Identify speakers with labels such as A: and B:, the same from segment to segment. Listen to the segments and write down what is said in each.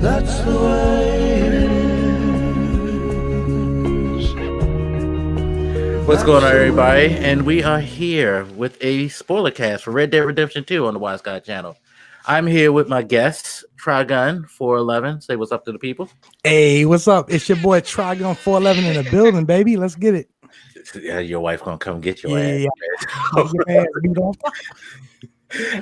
A: That's the way it is.
B: What's going on, everybody? And we are here with a spoiler cast for Red Dead Redemption 2 on the Wiseguys channel. I'm here with my guest, Trigun 411. Say what's up to the people.
C: Hey, what's up? It's your boy Trigun 411 in the building, baby. Let's get it.
B: Yeah, your wife gonna come get your
C: Yeah.
B: ass.
C: Get your ass beat off.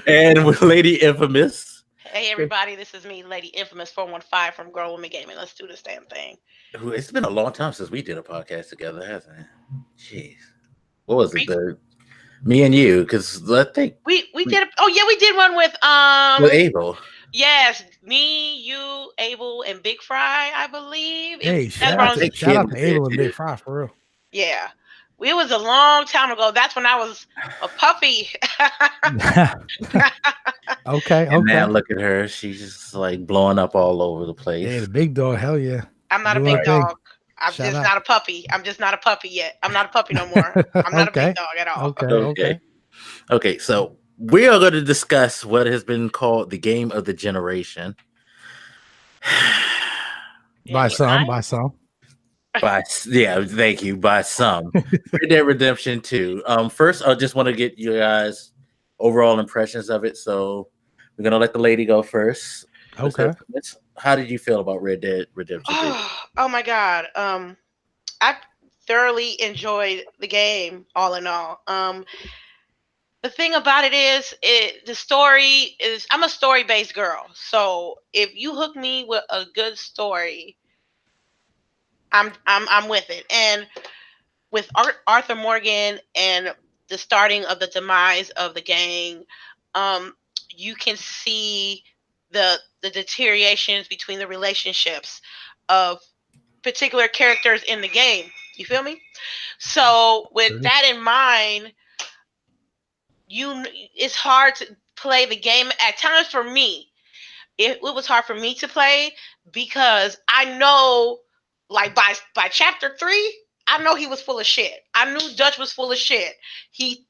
B: And with Lady Infamous.
D: Hey everybody, this is me, Lady Infamous415 from Grown Woman Gaming. Let's do this damn thing.
B: It's been a long time since we did a podcast together, hasn't it? Jeez. What was it? Me and you, because I think
D: we did. Oh yeah, we did one with
B: Abel.
D: Yes, me, you, Abel, and Big Fry, I believe.
C: Hey, shout out to Abel and Big Fry for real.
D: Yeah. It was a long time ago. That's when I was a puppy.
C: Okay.
B: And now look at her. She's just like blowing up all over the place.
C: Yeah, the big dog. Hell yeah.
D: I'm not a big dog. I'm just not a puppy. I'm just not a puppy yet. I'm not a puppy no more. I'm not a big dog at all.
B: Okay. So we are going to discuss what has been called the game of the generation.
C: By some.
B: Thank you. By some. Red Dead Redemption 2. First, I just want to get you guys overall impressions of it. So we're gonna let the lady go first.
C: Okay.
B: How did you feel about Red Dead Redemption 2?
D: Oh my god. I thoroughly enjoyed the game, all in all. The thing about it is, the story is. I'm a story-based girl, so if you hook me with a good story, I'm with it. And with Arthur Morgan and the starting of the demise of the gang, you can see the deteriorations between the relationships of particular characters in the game. You feel me? So with that in mind, it's hard to play the game at times. For me, it was hard for me to play because I know, like by chapter 3, I know he was full of shit. I knew Dutch was full of shit. He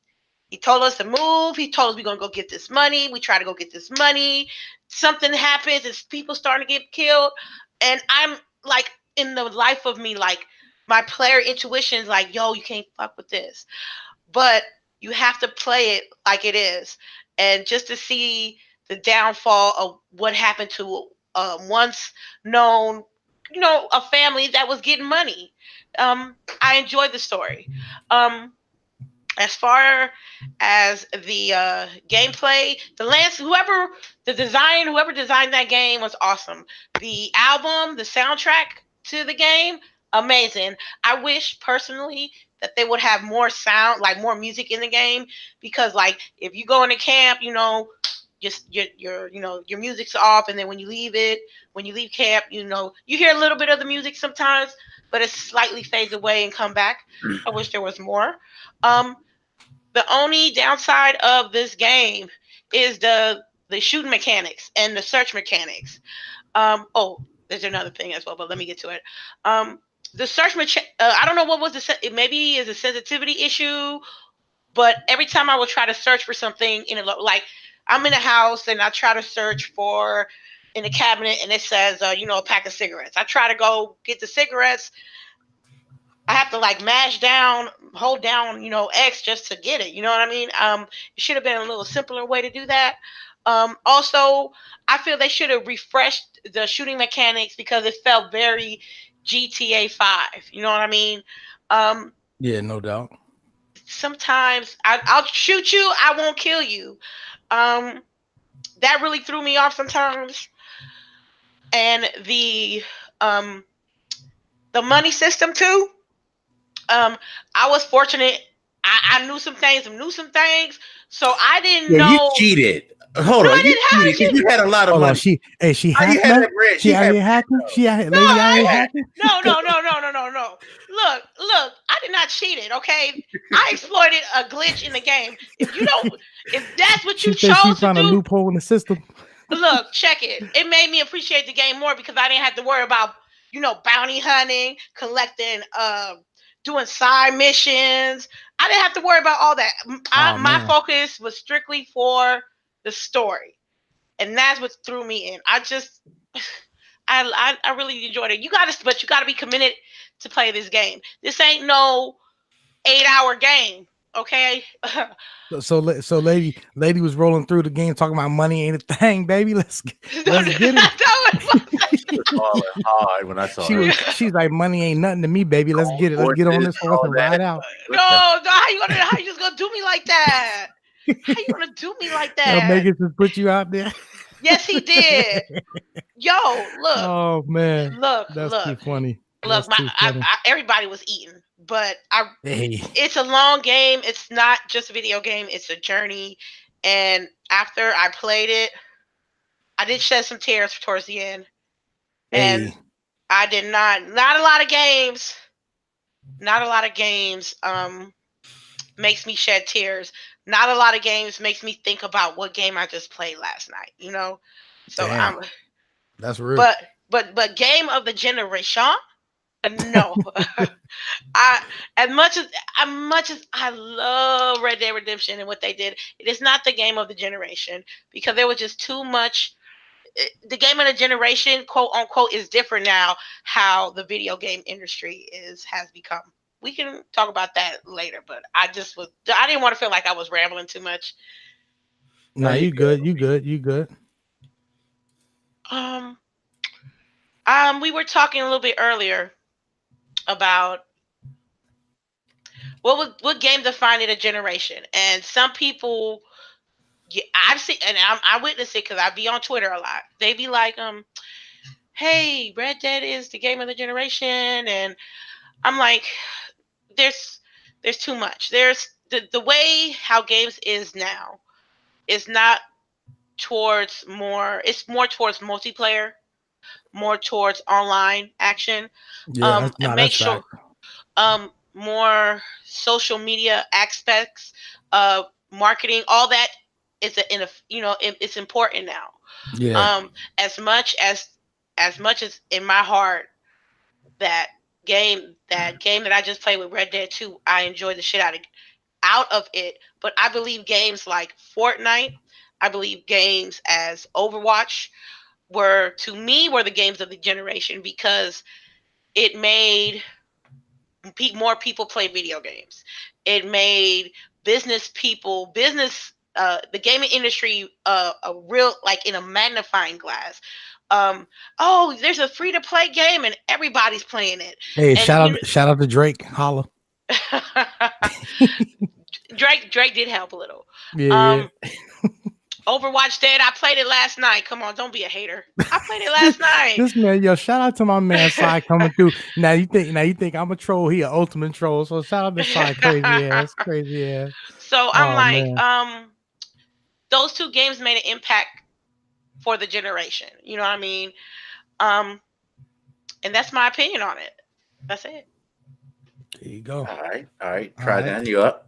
D: told us to move. He told us we're going to go get this money. We try to go get this money. Something happens. It's people starting to get killed. And I'm like, in the life of me, like my player intuition is like, yo, you can't fuck with this. But you have to play it like it is. And just to see the downfall of what happened to once known, a family that was getting money. I enjoyed the story. As far as the gameplay, whoever designed that game was awesome. The album, the soundtrack to the game, amazing. I wish personally that they would have more sound, like more music in the game, because like if you go into camp, just your music's off, and then when you leave camp, you hear a little bit of the music sometimes, but it slightly fades away and come back. I wish there was more. The only downside of this game is the shooting mechanics and the search mechanics. There's another thing as well, but let me get to it. The search I don't know what was it maybe is a sensitivity issue, but every time I would try to search for something like I'm in a house and I try to search for in a cabinet and it says, a pack of cigarettes. I try to go get the cigarettes. I have to like hold down, X just to get it. You know what I mean? It should have been a little simpler way to do that. Also, I feel they should have refreshed the shooting mechanics because it felt very GTA 5. You know what I mean?
C: Yeah, no doubt.
D: Sometimes I'll shoot you, I won't kill you. That really threw me off sometimes. And the money system too. I was fortunate. I knew some things, so I didn't know.
B: You cheated. Hold on, you had a lot of money.
C: She hacked. She out here hacking. She out here, lady out here hacking.
D: No. Look, I did not cheat it. Okay, I exploited a glitch in the game. If that's what you chose
C: she's trying
D: to do,
C: a loophole in the system.
D: Look, check it. It made me appreciate the game more because I didn't have to worry about bounty hunting, collecting, doing side missions. I didn't have to worry about all that. My focus was strictly for the story, and that's what threw me in. I really enjoyed it. But you gotta be committed to play this game. This ain't no 8-hour game, okay?
C: So lady was rolling through the game talking about money ain't a thing, baby. Let's get it.
B: Hard when I saw
C: She's like, money ain't nothing to me, baby. Let's get it. Let's get on this horse and ride out.
D: No, how you just gonna do me like that? How you gonna do me like that?
C: Megan just put you out there.
D: Yes, he did. Yo, look.
C: Oh man,
D: look,
C: too funny.
D: Look, everybody was eating, but
C: hey.
D: It's a long game. It's not just a video game. It's a journey. And after I played it, I did shed some tears towards the end. And I did not a lot of games makes me shed tears. Not a lot of games makes me think about what game I just played last night, you know? So
C: that's real.
D: But game of the generation? No. As much as I love Red Dead Redemption and what they did, it is not the game of the generation because there was just too much. The game of the generation, quote unquote, is different now. How the video game industry has become. We can talk about that later, but I didn't want to feel like I was rambling too much.
C: No, you good.
D: We were talking a little bit earlier about what game defined a generation, and some people, I've seen, and I witness it because I be on Twitter a lot. They be like, "Hey, Red Dead is the game of the generation," and I'm like, "There's too much. There's the way how games is now is not towards more. It's more towards multiplayer." More towards online action, and make sure more social media aspects, marketing, all that is it's important now.
C: Yeah.
D: As much as in my heart that game that I just played with Red Dead 2, I enjoyed the shit out of it. But I believe games like Fortnite, I believe games as Overwatch were the games of the generation because it made more people play video games. It made the gaming industry a real, like, in a magnifying glass. There's a free to play game and everybody's playing it.
C: Hey, and shout out to Drake. Holla.
D: Drake did help a little.
C: Yeah.
D: Overwatch Dead, I played it last night. Come on, don't be a hater. I played it last night.
C: This man, shout out to my man Sai coming through. Now you think I'm a troll, he an ultimate troll. So shout out to Sai, crazy ass.
D: So I'm those two games made an impact for the generation. You know what I mean? And that's my opinion on it. That's it.
C: There you go.
B: All right. Trigun, you up?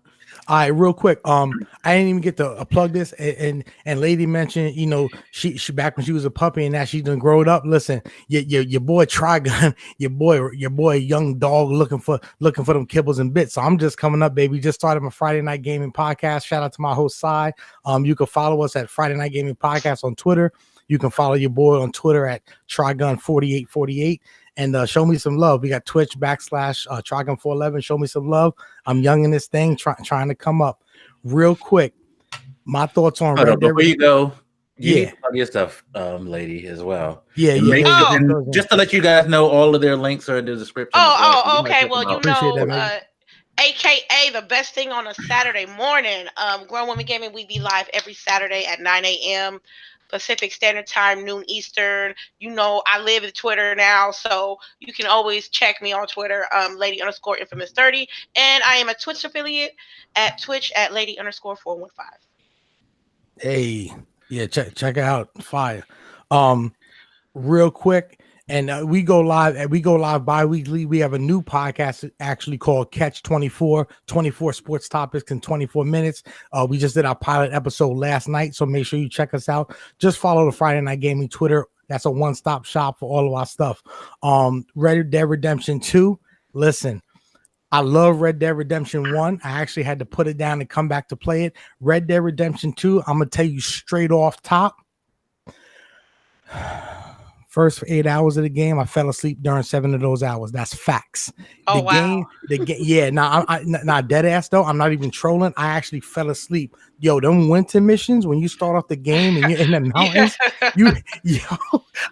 C: All right, real quick. I didn't even get to plug this, and lady mentioned, she back when she was a puppy and now she's done grown up. Listen, your boy Trigun, your boy young dog looking for them kibbles and bits. So I'm just coming up, baby. Just started my Friday Night Gaming podcast. Shout out to my host Sai. You can follow us at Friday Night Gaming Podcast on Twitter. You can follow your boy on Twitter at Trigun4848. And show me some love. We got Twitch / Trigun411. Show me some love. I'm young in this thing, trying to come up. Real quick, my thoughts on Red Dead.
B: Before you go, you need to plug your stuff, lady, as well.
C: Yeah.
B: And just to let you guys know, all of their links are in the description.
D: Okay. Well, AKA the best thing on a Saturday morning. Grown Women Gaming, we be live every Saturday at 9 a.m. Pacific Standard Time, noon Eastern. I live in Twitter now, so you can always check me on Twitter, lady_infamous30. And I am a Twitch affiliate at Twitch at lady_415.
C: Hey, yeah, check it out. Fire. Real quick. And we go live bi-weekly. We have a new podcast actually called Catch 24 sports topics in 24 minutes. We just did our pilot episode last night, so make sure you check us out. Just follow the Friday Night Gaming Twitter. That's a one-stop shop for all of our stuff. Red Dead Redemption 2. Listen, I love Red Dead Redemption 1. I actually had to put it down and come back to play it. Red Dead Redemption 2, I'm going to tell you straight off top. First 8 hours of the game, I fell asleep during 7 of those hours. That's facts.
D: Oh, wow.
C: The game, yeah. Now, not dead ass though. I'm not even trolling. I actually fell asleep. Yo, them winter missions when you start off the game and you're in the mountains,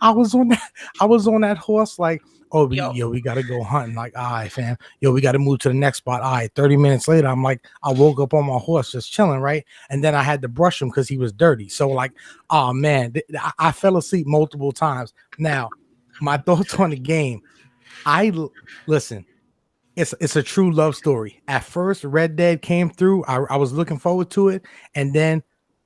C: I was on that horse like, oh, we gotta go hunting. Like, all right, fam. Yo, we gotta move to the next spot. All right, 30 minutes later, I'm like, I woke up on my horse just chilling, right? And then I had to brush him because he was dirty. So like, oh man, I fell asleep multiple times. Now, my thoughts on the game. Listen, it's a true love story. At first, Red Dead came through. I was looking forward to it, and then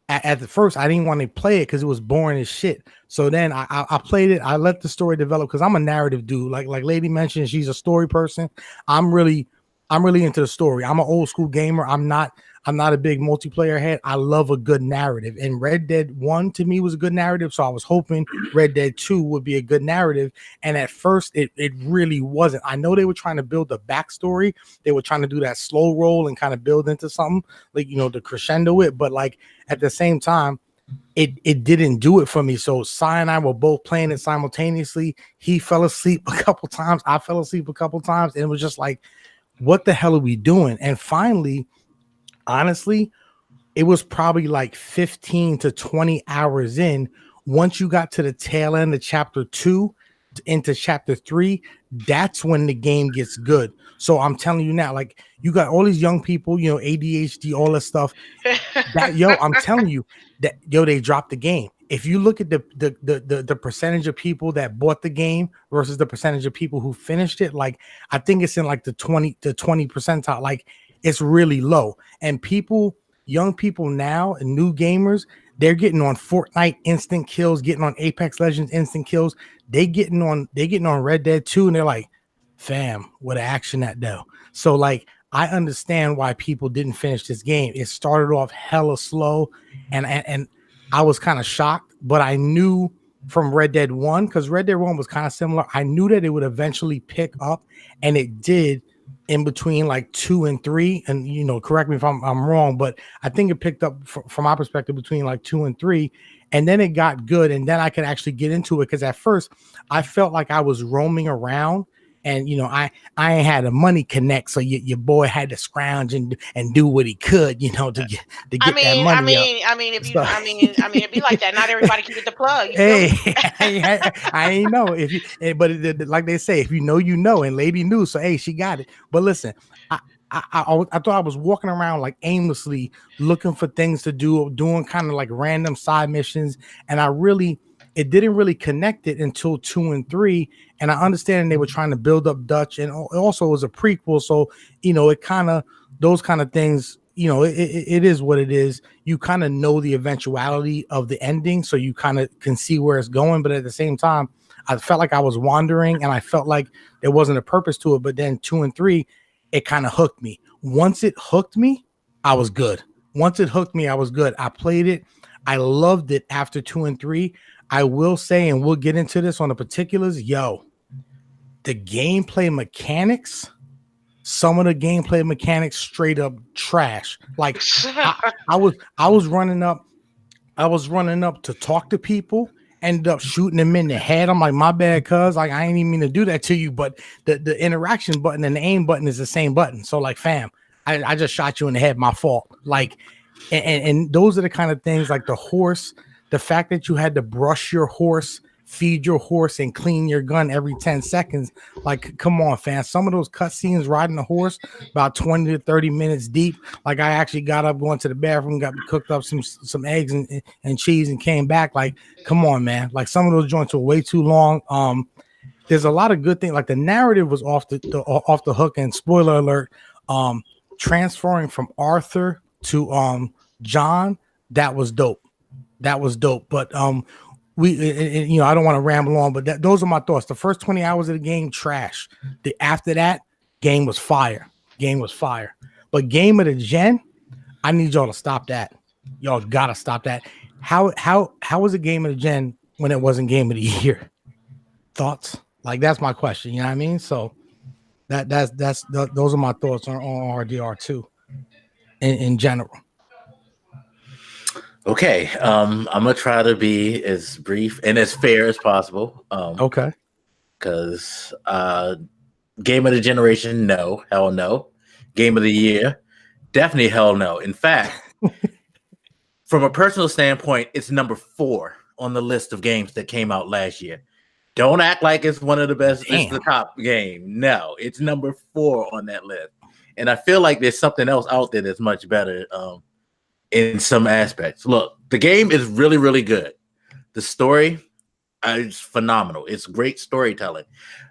C: at the first, I didn't want to play it because it was boring as shit. So then I played it. I let the story develop because I'm a narrative dude. Like Lady mentioned, she's a story person. I'm really into the story. I'm an old school gamer. I'm not a big multiplayer head. I love a good narrative. And Red Dead 1 to me was a good narrative. So I was hoping Red Dead 2 would be a good narrative. And at first it really wasn't. I know they were trying to build a backstory. They were trying to do that slow roll and kind of build into something like, the crescendo it. But like at the same time, it didn't do it for me. So Cy and I were both playing it simultaneously. He fell asleep a couple times. I fell asleep a couple times. And it was just like, what the hell are we doing? And finally, honestly, it was probably like 15 to 20 hours in. Once you got to the tail end of chapter 2 into chapter 3, that's when the game gets good. So I'm telling you now, like, you got all these young people, ADHD, all this stuff. I'm telling you that they dropped the game. If you look at the percentage of people that bought the game versus the percentage of people who finished it, like, I think it's in like the 20 percentile. Like, it's really low. And young people now and new gamers, they're getting on Fortnite instant kills, getting on Apex Legends instant kills. They getting on Red Dead 2, and they're like, fam, what action that though. So like, I understand why people didn't finish this game. It started off hella slow, and I was kind of shocked, but I knew from Red Dead 1, because Red Dead 1 was kind of similar. I knew that it would eventually pick up, and it did in between like 2 and 3. And, correct me if I'm wrong, but I think it picked up from my perspective between like 2 and 3. And then it got good. And then I could actually get into it. Because at first I felt like I was roaming around. And I ain't had a money connect, so your boy had to scrounge and do what he could, to get that money.
D: It'd be like that. Not everybody can get the plug.
C: Hey, I ain't know but like they say, if you know, and Lady knew, so hey, she got it. But listen, I thought I was walking around like aimlessly looking for things to do, doing kind of like random side missions, and it didn't really connect it until 2 and 3. And I understand they were trying to build up Dutch, and also it was a prequel. So, it kind of, those kind of things, it is what it is. You kind of know the eventuality of the ending, so you kind of can see where it's going. But at the same time, I felt like I was wandering, and I felt like there wasn't a purpose to it. But then 2 and 3, it kind of hooked me. Once it hooked me, I was good. I played it. I loved it after 2 and 3. I will say, and we'll get into this on the particulars, the gameplay mechanics, some of the gameplay mechanics straight up trash. Like I was running up to talk to people, ended up shooting them in the head. I'm like, my bad, cuz like I ain't even mean to do that to you, but the interaction button and the aim button is the same button. So like, fam, I just shot you in the head, my fault. Like, and those are the kind of things, like the horse. The fact that you had to brush your horse, feed your horse, and clean your gun every 10 seconds. Like, come on, fam. Some of those cutscenes riding the horse about 20 to 30 minutes deep. Like, I actually got up, going to the bathroom, cooked up some eggs and cheese, and came back. Like, come on, man. Like, some of those joints were way too long. There's a lot of good things. Like, the narrative was off the hook. And spoiler alert, transferring from Arthur to John, that was dope. But I don't want to ramble on, but those are my thoughts. The first 20 hours of the game, trash. After that, game was fire. But game of the gen, I need y'all to stop that. Y'all gotta stop that. How was a game of the gen when it wasn't game of the year? Thoughts? Like, that's my question. You know what I mean? So those are my thoughts on RDR2 in general.
B: Okay, I'm gonna try to be as brief and as fair as possible.
C: Okay.
B: Because game of the generation, no, hell no. Game of the year, definitely hell no. In fact, from a personal standpoint, it's number 4 on the list of games that came out last year. Don't act like it's one of the best.
C: Damn.
B: It's the top game. No, it's number 4 on that list. And I feel like there's something else out there that's much better in some aspects. Look, the game is really, really good. The story is phenomenal. It's great storytelling.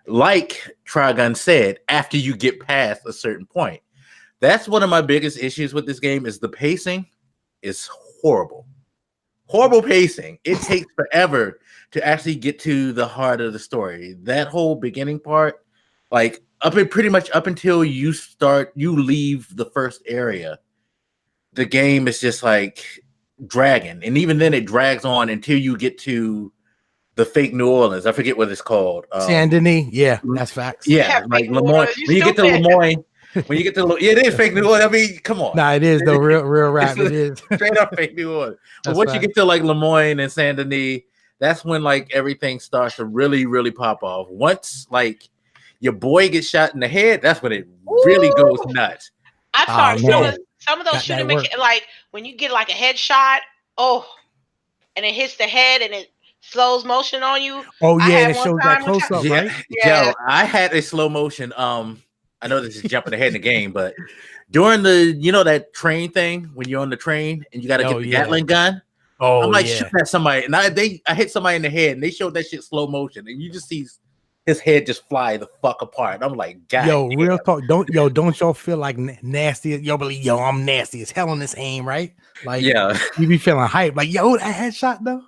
B: Like Trigun said, after you get past a certain point. That's one of my biggest issues with this game is the pacing is horrible. Horrible pacing. It takes forever to actually get to the heart of the story. That whole beginning part, like pretty much up until you leave the first area, the game is just like dragging. And even then it drags on until you get to the fake New Orleans. I forget what it's called.
C: Saint Denis. Yeah, that's facts.
B: Yeah, like Lemoyne. When you get to Lemoyne, it is fake New Orleans. I mean, come on.
C: Nah, it is though. Real rap. It is
B: straight up fake New Orleans. But once you get to like Lemoyne and Saint Denis, that's when like everything starts to really, really pop off. Once like your boy gets shot in the head, that's when it really goes nuts.
D: I'm sorry. Some of those shooting like when you get like a headshot, and it hits the head and it slows motion on you.
C: Oh yeah, and it shows that close up, right?
B: Yeah. Joe, I had a slow motion. I know this is jumping ahead in the game, but during the that train thing when you're on the train and you got to get the Gatling gun. Oh, I'm like shooting at somebody, and I hit somebody in the head, and they showed that shit slow motion, and you just see his head just fly the fuck apart. I'm like, God,
C: real talk. Don't y'all feel like nasty? I'm nasty as hell on this aim, right? Like, you be feeling hype, like, that headshot though.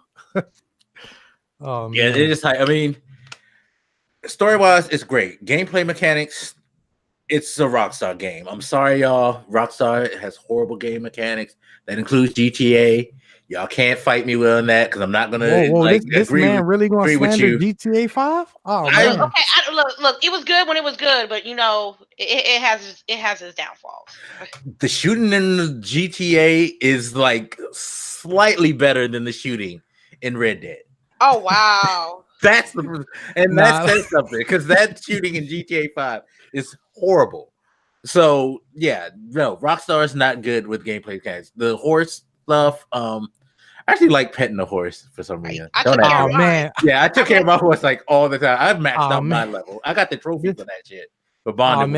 C: Oh man.
B: Yeah, it is hype. I mean, story wise, it's great. Gameplay mechanics. It's a Rockstar game. I'm sorry, y'all. Rockstar has horrible game mechanics. That includes GTA. Y'all can't fight me on that because I'm not gonna.
C: This man really gonna slander GTA 5? Oh man.
D: Okay, look. It was good when it was good, but it has its downfalls.
B: The shooting in the GTA is like slightly better than the shooting in Red Dead.
D: Oh wow.
B: That's says something because that shooting in GTA 5 is horrible. So yeah, no, Rockstar is not good with gameplay mechanics. The horse stuff, I actually like petting the horse for some reason.
D: I took
B: care of my horse like all the time. I've maxed out my level. I got the trophy for that shit. For bonding.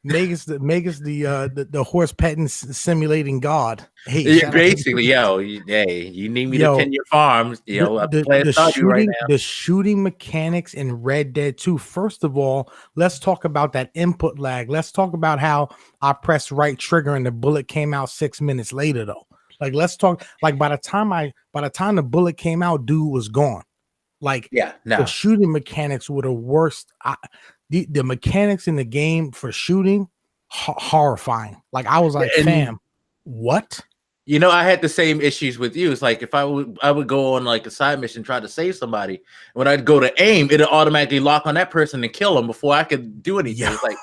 C: Megas the horse petting simulating God.
B: Hey, basically, you need me to tend your farms.
C: The shooting mechanics in Red Dead 2. First of all, let's talk about that input lag. Let's talk about how I pressed right trigger and the bullet came out 6 minutes later, though. Like, let's talk. Like, by the time the bullet came out, dude was gone. Like, the shooting mechanics were the worst. The mechanics in the game for shooting, horrifying. Like, I was like, fam, what?
B: I had the same issues with you. It's like if I would go on like a side mission, try to save somebody. When I'd go to aim, it'll automatically lock on that person and kill them before I could do anything. It's like,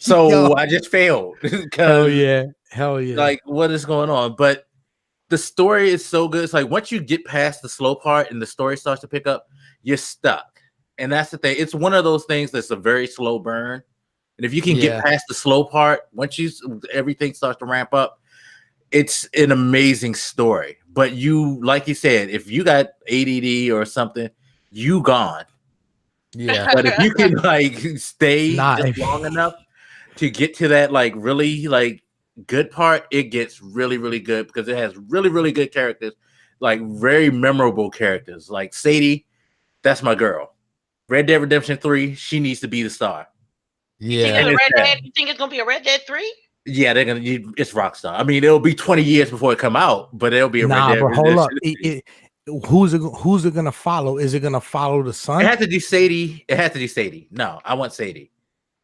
B: so I just failed.
C: Hell yeah.
B: Like, what is going on? But the story is so good. It's like once you get past the slow part and the story starts to pick up, you're stuck. And that's the thing. It's one of those things that's a very slow burn. And if you can get past the slow part, once everything starts to ramp up, it's an amazing story. But like you said, if you got ADD or something, you gone.
C: Yeah.
B: But if you can like stay just long enough to get to that like really like good part, it gets really, really good because it has really, really good characters, like very memorable characters. Like Sadie, that's my girl. Red Dead Redemption 3, she needs to be the star.
C: Yeah.
D: You think it's gonna be a Red Dead 3?
B: Yeah, they're gonna. It's Rockstar. I mean, it'll be 20 years before it come out, but it'll be a Red Dead Redemption.
C: Hold up. Who's it gonna follow? Is it gonna follow the son?
B: It has to be Sadie. No, I want Sadie.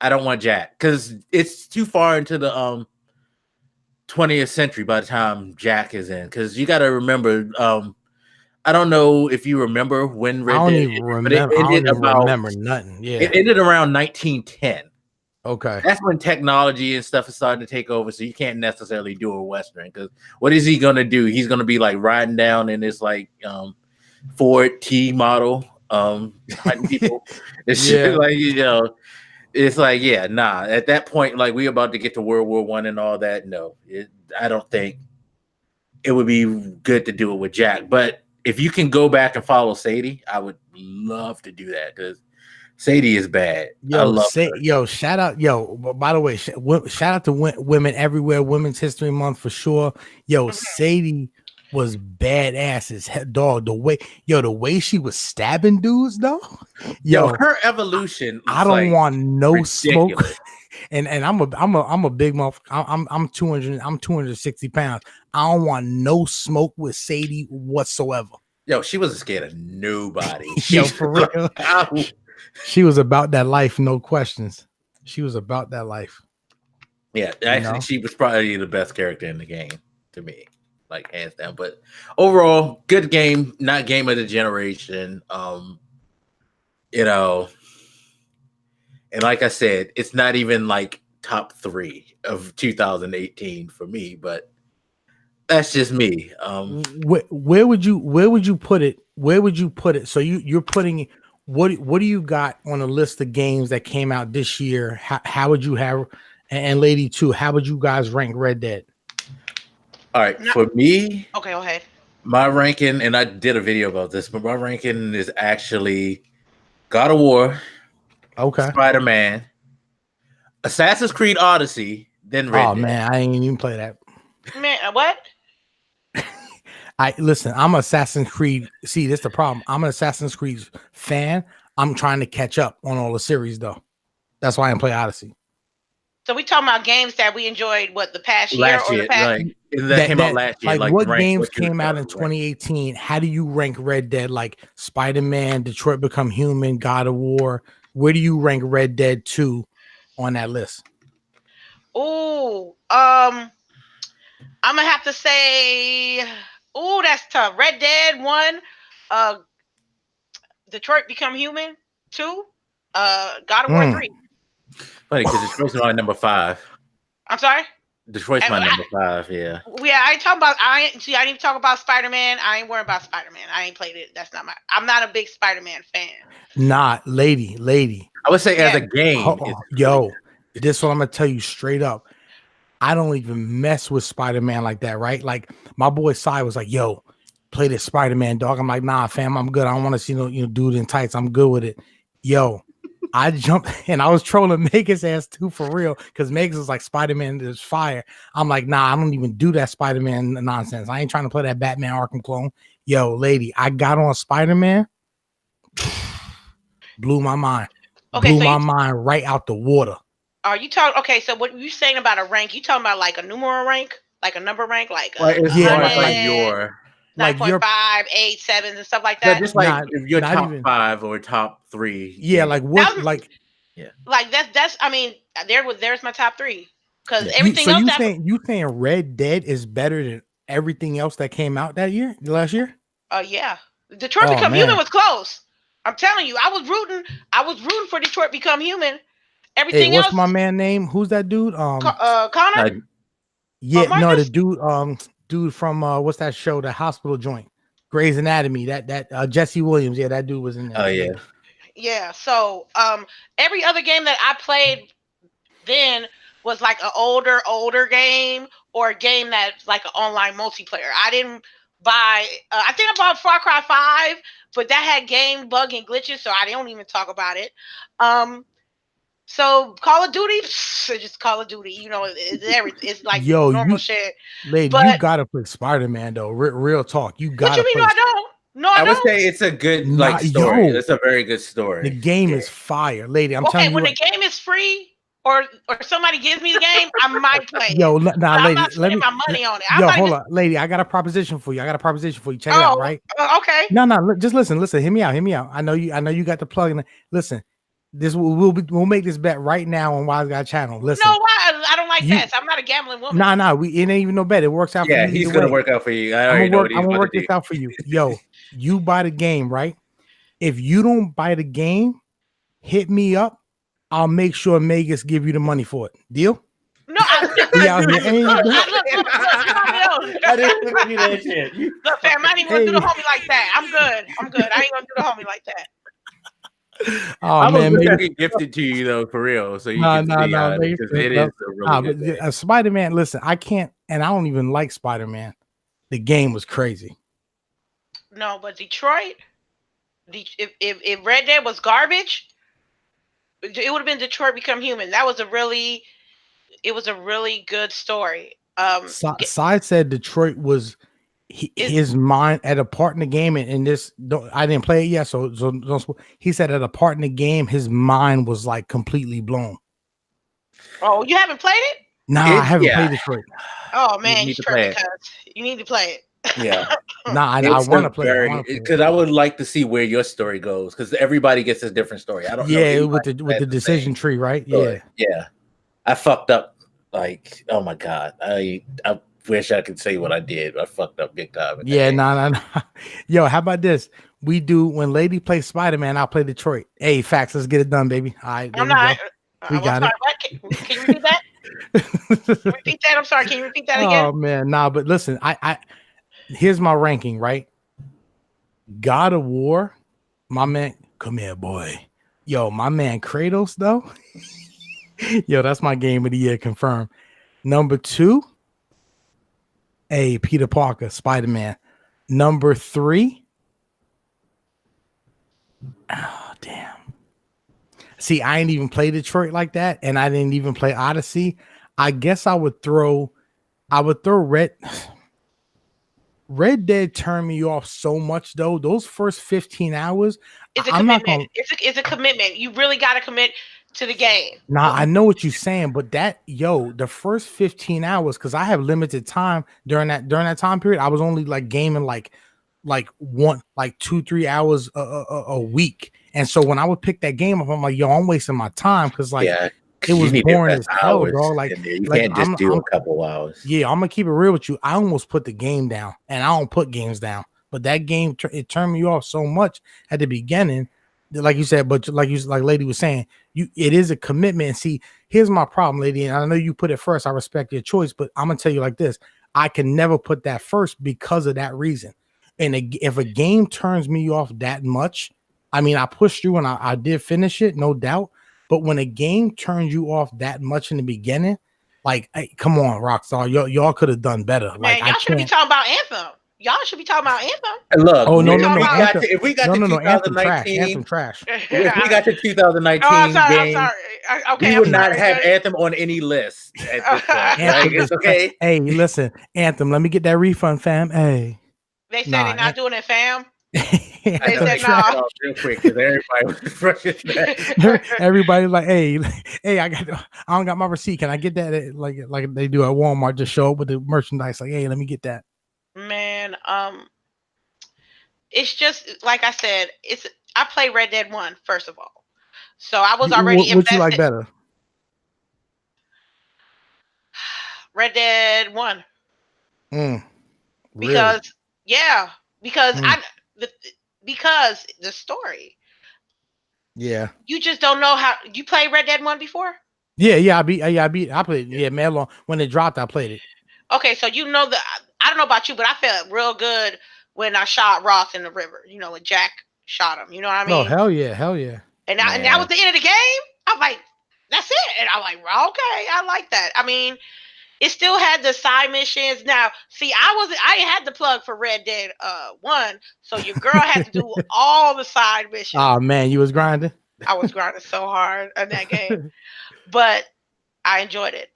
B: I don't want Jack because it's too far into the 20th century by the time Jack is in. Because you got to remember. I don't know if you remember when Red Dead.
C: I don't even remember nothing. Yeah,
B: it ended around 1910.
C: Okay.
B: That's when technology and stuff is starting to take over. So you can't necessarily do a Western because what is he gonna do? He's gonna be like riding down in this like Ford T model, hunting people. It's
C: Yeah.
B: like it's like nah. At that point, like we about to get to World War I and all that. No, I don't think it would be good to do it with Jack. But if you can go back and follow Sadie, I would love to do that because Sadie is bad. I love her.
C: Shout out, by the way, shout out to women everywhere. Women's History Month for sure. Sadie was badass as dog. The way she was stabbing dudes though.
B: Her evolution.
C: I don't want no
B: ridiculous.
C: smoke. and I'm a big motherfucker. I'm 260 pounds. I don't want no smoke with Sadie whatsoever.
B: She wasn't scared of nobody.
C: For real. She was about that life, no questions. She was about that life.
B: Yeah, actually, she was probably the best character in the game to me, like hands down. But overall, good game, not game of the generation. And like I said, it's not even like top 3 of 2018 for me, but that's just me.
C: Where would you put it? Where would you put it? So you're putting what do you got on a list of games that came out this year? How would you have, and Lady too, how would you guys rank Red Dead?
B: All right, for me,
D: okay, go ahead.
B: My ranking, and I did a video about this, but my ranking is actually God of War, Spider-Man, Assassin's Creed Odyssey, then Red Dead.
C: Man, I ain't even play that.
D: Man, what?
C: I'm Assassin's Creed. See, that's the problem. I'm an Assassin's Creed fan. I'm trying to catch up on all the series though. That's why I didn't play Odyssey.
D: So we talking about games that we enjoyed the past year or the past
B: that came out last year.
C: Like what games came out in 2018? How do you rank Red Dead? Like Spider-Man, Detroit Become Human, God of War. Where do you rank Red Dead 2 on that list?
D: Oh, I'm gonna have to say, that's tough. Red Dead 1, Detroit Become Human 2, God of War 3.
B: Funny because Detroit's my number 5.
D: I'm sorry?
B: Detroit's my number 5, yeah.
D: Yeah, I ain't talking about I didn't even talk about Spider-Man. I ain't worried about Spider-Man. I ain't played it. I'm not a big Spider-Man fan.
C: Not lady.
B: I would say as a game.
C: This is what I'm gonna tell you straight up. I don't even mess with Spider-Man like that, right? Like my boy Sai was like, play this Spider-Man, dog. I'm like, nah, fam, I'm good. I don't want to see no dude in tights. I'm good with it. I jumped and I was trolling Megan's ass too for real because Megan's was like Spider-Man is fire. I'm like, nah, I don't even do that Spider-Man nonsense. I ain't trying to play that Batman Arkham clone. Lady, I got on Spider-Man, blew my mind.
D: Okay,
C: blew my mind right out the water.
D: Are you talking? Okay, so what you saying about a rank? You talking about like a numeral rank, like a number rank, like
B: like your
D: 9.5, 8, 7, and stuff like that.
B: Just like if you're top 5 or top 3.
C: Yeah, like what? Like
D: that's. I mean, there's my top 3 because everything else.
C: You saying Red Dead is better than everything else that came out last year?
D: Yeah, Detroit Become Human was close. I'm telling you, I was rooting for Detroit Become Human. Everything
C: what's
D: else.
C: My man name? Who's that dude?
D: Connor.
C: The dude from what's that show? The hospital joint, Grey's Anatomy. That Jesse Williams. Yeah, that dude was in there.
B: Oh yeah.
D: Yeah. So every other game that I played then was like an older game or a game that's like an online multiplayer. I didn't buy. I think I bought Far Cry 5, but that had game bug and glitches, so I don't even talk about it. So Call of Duty, just Call of Duty. It's like normal shit.
C: Lady, you gotta put Spider-Man though. Real talk, you gotta.
D: What you mean? I don't. No, I
B: would say it's a good story. It's a very good story.
C: The game is fire, lady. I'm telling you.
D: When the game is free or somebody gives me the game, I might play it.
C: Lady,
D: I'm not spending my money on it.
C: Hold on, lady. I got a proposition for you. Check it out, right?
D: Okay.
C: No, just listen. Hear me out. I know you got the plug in. Listen. We'll make this bet right now on Wiseguys channel. Listen,
D: no, why? I don't like bets. I'm not a gambling woman.
C: It ain't even no bet. It works out for you.
B: He's gonna work out for you. I'm
C: gonna work this out for you. You buy the game, right? If you don't buy the game, hit me up I'll make sure Magus give you the money for it. Deal?
D: No, I
B: didn't do that shit.
D: Look, fam, I ain't even gonna do the homie like that. I'm good. I ain't gonna do the homie like that.
C: Oh
B: I
C: man,
B: was gonna get gifted to you though, for real. So you can see because it is a really good game.
C: Spider-Man. Listen, I can't, and I don't even like Spider-Man. The game was crazy.
D: No, but Detroit. If Red Dead was garbage, it would have been Detroit Become Human. It was a really good story.
C: Side said Detroit was his mind at a part in the game, and this I didn't play it yet, so he said at a part in the game, his mind was like completely blown.
D: Oh, you haven't played it?
C: Nah, I haven't played Detroit.
D: Oh man, you need to play it.
B: Yeah.
C: Nah, I want to play it
B: because I would like to see where your story goes because everybody gets a different story. I don't know.
C: Yeah, with the decision tree, right?
B: Yeah. I fucked up. Like, oh my god, I wish I could say what I did. I fucked up big time.
C: Yeah, nah. Yo, how about this? We do when Lady plays Spider-Man, I'll play Detroit. Hey, facts, let's get it done, baby. All right, we got it.
D: Can you repeat that? Repeat that. I'm sorry. Can you repeat that again?
C: Oh man, nah. But listen, I here's my ranking. Right, God of War, my man. Come here, boy. Yo, my man Kratos though. Yo, that's my game of the year confirmed. Number 2, Peter Parker, Spider-Man. Number 3, oh damn. See, I ain't even play Detroit like that, and I didn't even play Odyssey. I guess I would throw Red Dead turned me off so much though. Those first 15 hours,
D: it's a commitment. It's a commitment. You really got to commit to the game.
C: Nah, I know what you're saying, but the first 15 hours, because I have limited time during that time period. I was only like gaming like 2-3 hours a week, and so when I would pick that game up, I'm like, yo, I'm wasting my time because it was boring as hell, bro. Like
B: you can't just do a couple hours.
C: Yeah, I'm gonna keep it real with you. I almost put the game down, and I don't put games down, but that game it turned me off so much at the beginning. Like you said, but like Lady was saying, it is a commitment. And see, here's my problem, Lady, and I know you put it first. I respect your choice, but I'm gonna tell you like this: I can never put that first because of that reason. And if a game turns me off that much, I mean, I pushed through and I did finish it, no doubt. But when a game turns you off that much in the beginning, like, hey, come on, Rockstar, y'all could have done better.
D: Man, y'all should be talking about Anthem. Y'all should be talking about Anthem.
B: Look,
C: if we got to 2019, Anthem trash.
B: If we got to 2019 game, we would not have Anthem on any list. It's okay.
C: Hey, listen, Anthem. Let me get that refund, fam. Hey,
D: they said they're not doing it, fam.
B: They said no. Real quick because
C: everybody like, hey, I don't got my receipt. Can I get that? Like they do at Walmart, just show up with the merchandise. Like, hey, let me get that.
D: Man, it's just like I said. I played Red Dead 1 first of all, so I was already invested.
C: What you like better?
D: Red Dead 1.
C: Really?
D: Because the story.
C: Yeah.
D: You just don't know how. You played Red Dead 1 before?
C: Yeah. I played it. Yeah, man. When it dropped, I played it.
D: Okay, so you know I don't know about you, but I felt real good when I shot Ross in the river. You know, when Jack shot him. You know what I mean?
C: Oh, hell yeah.
D: And that was the end of the game. I'm like, that's it. And I'm like, well, okay, I like that. I mean, it still had the side missions. Now, see, I had the plug for Red Dead 1, so your girl had to do all the side missions.
C: Oh man, you was grinding.
D: I was grinding so hard in that game, but I enjoyed it.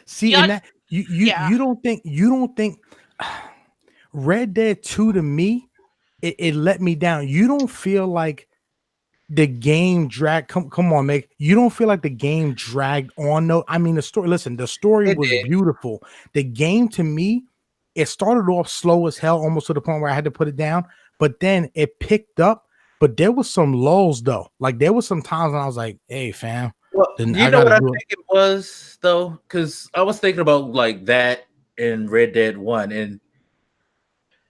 C: See, and that you don't think Red Dead 2 to me, it let me down. You don't feel like the game dragged. Come on, Meg. You don't feel like the game dragged on? No, I mean the story. Listen, the story was beautiful. The game to me, it started off slow as hell, almost to the point where I had to put it down. But then it picked up. But there was some lulls though. Like there was some times when I was like, "Hey, fam."
B: Well, you know what I think it was though, because I was thinking about like that in Red Dead 1, and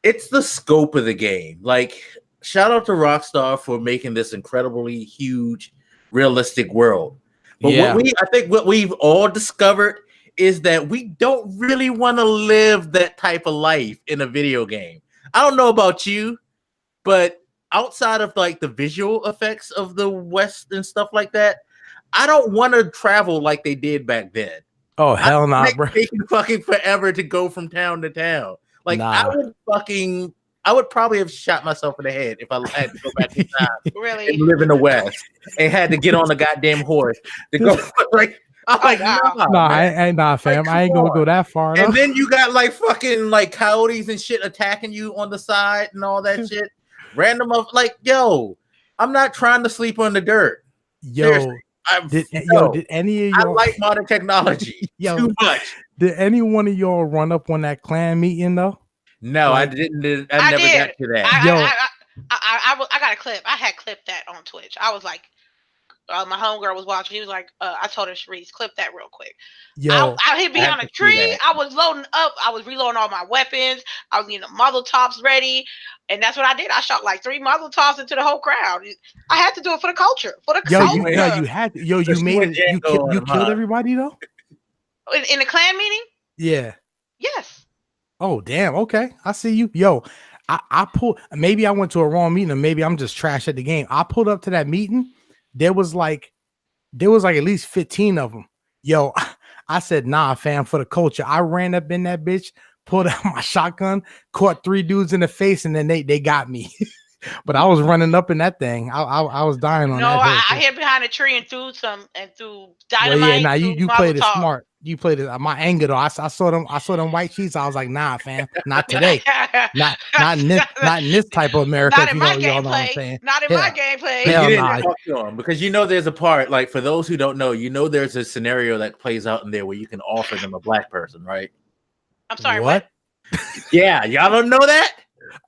B: it's the scope of the game. Like, shout out to Rockstar for making this incredibly huge realistic world. But
C: Yeah.
B: I think what we've all discovered is that we don't really want to live that type of life in a video game. I don't know about you, but outside of like the visual effects of the West and stuff like that, I don't want to travel like they did back then.
C: Oh hell no,
B: Like,
C: bro.
B: taking fucking forever to go from town to town. Like
C: Nah.
B: I would probably have shot myself in the head if I had to go back in time
D: Really?
B: and live in the West and had to get on a goddamn horse to go. Like, I'm like,
D: wow.
C: Nah,
B: man.
C: nah, fam.
B: Like,
C: I ain't gonna go that far.
B: And then you got like fucking like coyotes and shit attacking you on the side and all that shit. Random of like, yo, I'm not trying to sleep on the dirt.
C: Yo, did any of y'all?
B: I like modern technology too much.
C: Did any one of y'all run up on that clan meeting though?
B: No,
C: like,
B: I didn't. I never got to that.
D: I got a clip. I had clipped that on Twitch. I was like, my homegirl was watching. He was like, I told her, Sharice, clip that real quick.
C: Yo,
D: I hid behind a tree. I was loading up. I was reloading all my weapons. I was getting the muzzle tops ready. And that's what I did. I shot like 3 muzzle tops into the whole crowd. I had to do it for the culture. For the culture.
C: You had to. Yo, you made it. You killed everybody though?
D: In the clan meeting?
C: Yeah.
D: Yes.
C: Oh, damn. Okay. I see you. Yo, I pulled, maybe I went to a wrong meeting or maybe I'm just trash at the game. I pulled up to that meeting. There was like at least 15 of them. Yo, I said, nah, fam, for the culture. I ran up in that bitch, pulled out my shotgun, caught 3 dudes in the face, and then they got me. But I was running up in that thing. I was dying on that.
D: No, I hid behind a tree and threw dynamite.
C: Well, yeah, nah, you played it smart. You played it. My anger though. I saw them white sheets. I was like, nah, fam, not today. not in this type of America.
D: Not in my
C: y'all know what I'm saying.
D: Not in my gameplay.
B: You didn't talk to him because you know there's a part, like for those who don't know, you know there's a scenario that plays out in there where you can offer them a black person, right?
D: I'm sorry,
C: what?
B: Yeah, y'all don't know that?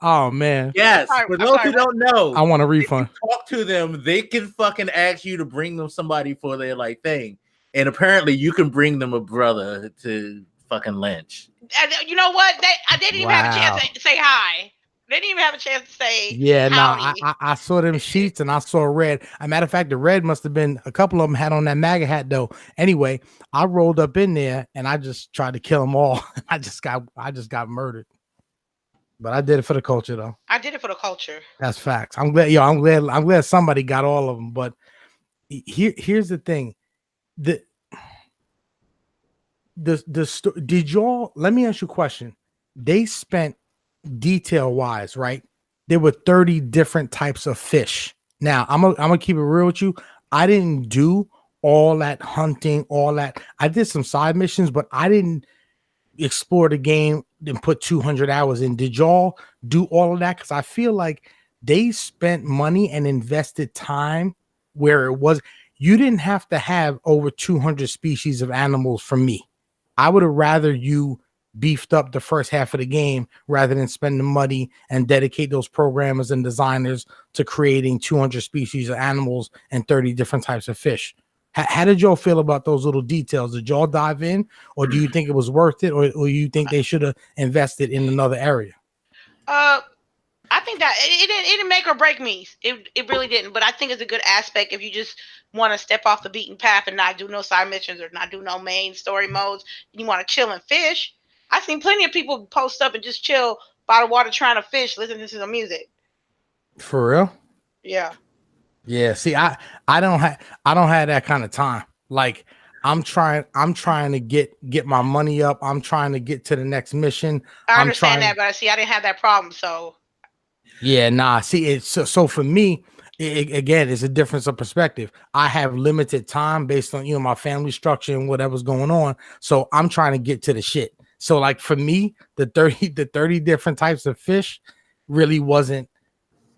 C: Oh man.
B: Yes. For those who don't know,
C: I want a refund.
B: Talk to them. They can fucking ask you to bring them somebody for their like thing. And apparently you can bring them a brother to fucking lynch.
D: And you know what? I didn't even have a chance to say hi. They didn't even have a chance to say
C: I saw them sheets and I saw red. As a matter of fact, the red must have been a couple of them had on that MAGA hat though. Anyway, I rolled up in there and I just tried to kill them all. I just got murdered. But I did it for the culture though.
D: I did it for the culture.
C: That's facts. I'm glad somebody got all of them. But here's the thing. Did y'all, let me ask you a question. They spent detail wise, right? There were 30 different types of fish. Now I'm gonna keep it real with you. I didn't do all that hunting, all that. I did some side missions, but I didn't explore the game and put 200 hours in. Did y'all do all of that? Because I feel like they spent money and invested time where it was. You didn't have to have over 200 species of animals from me. I would have rather you beefed up the first half of the game rather than spend the money and dedicate those programmers and designers to creating 200 species of animals and 30 different types of fish. How did y'all feel about those little details? Did y'all dive in, or do you think it was worth it, or you think they should have invested in another area?
D: I think that it didn't make or break me. It really didn't. But I think it's a good aspect if you just want to step off the beaten path and not do no side missions or not do no main story modes. You want to chill and fish. I've seen plenty of people post up and just chill by the water trying to fish, listening to some music.
C: For real?
D: Yeah.
C: Yeah. See, I don't have that kind of time. Like I'm trying to get my money up. I'm trying to get to the next mission.
D: I understand that, but see, I didn't have that problem. So
C: yeah, nah. See, it's so for me, again, it's a difference of perspective. I have limited time based on my family structure and whatever's going on. So I'm trying to get to the shit. So like for me, the 30 different types of fish really wasn't.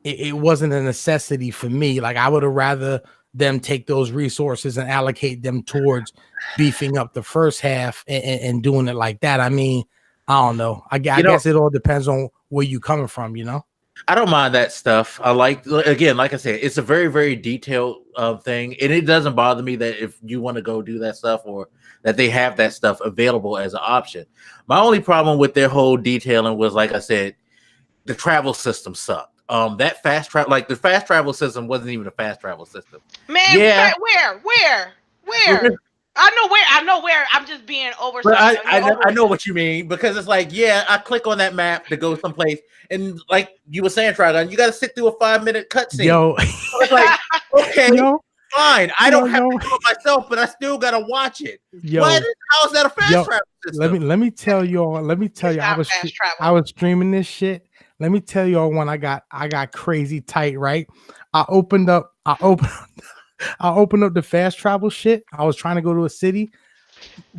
C: It wasn't a necessity for me. Like I would have rather them take those resources and allocate them towards beefing up the first half and doing it like that. I mean, I don't know. I guess it all depends on where you coming from,
B: I don't mind that stuff. I like I said, it's a very, very detailed thing. And it doesn't bother me that if you want to go do that stuff or that they have that stuff available as an option. My only problem with their whole detailing was, like I said, the travel system sucked. that fast travel, like the fast travel system wasn't even a fast travel system.
D: Man,
B: Yeah.
D: where? I know where. I'm just being over.
B: But I know what you mean, because it's like, yeah, I click on that map to go someplace, and like you were saying, Trigun, you got to sit through a 5-minute cutscene.
C: Yo,
B: So it's like, okay, fine. I don't have to do it myself, but I still gotta watch it. How's that a fast travel system?
C: Let me tell y'all. I was streaming this shit. Let me tell y'all when I got crazy tight, right? I opened up the fast travel shit. I was trying to go to a city.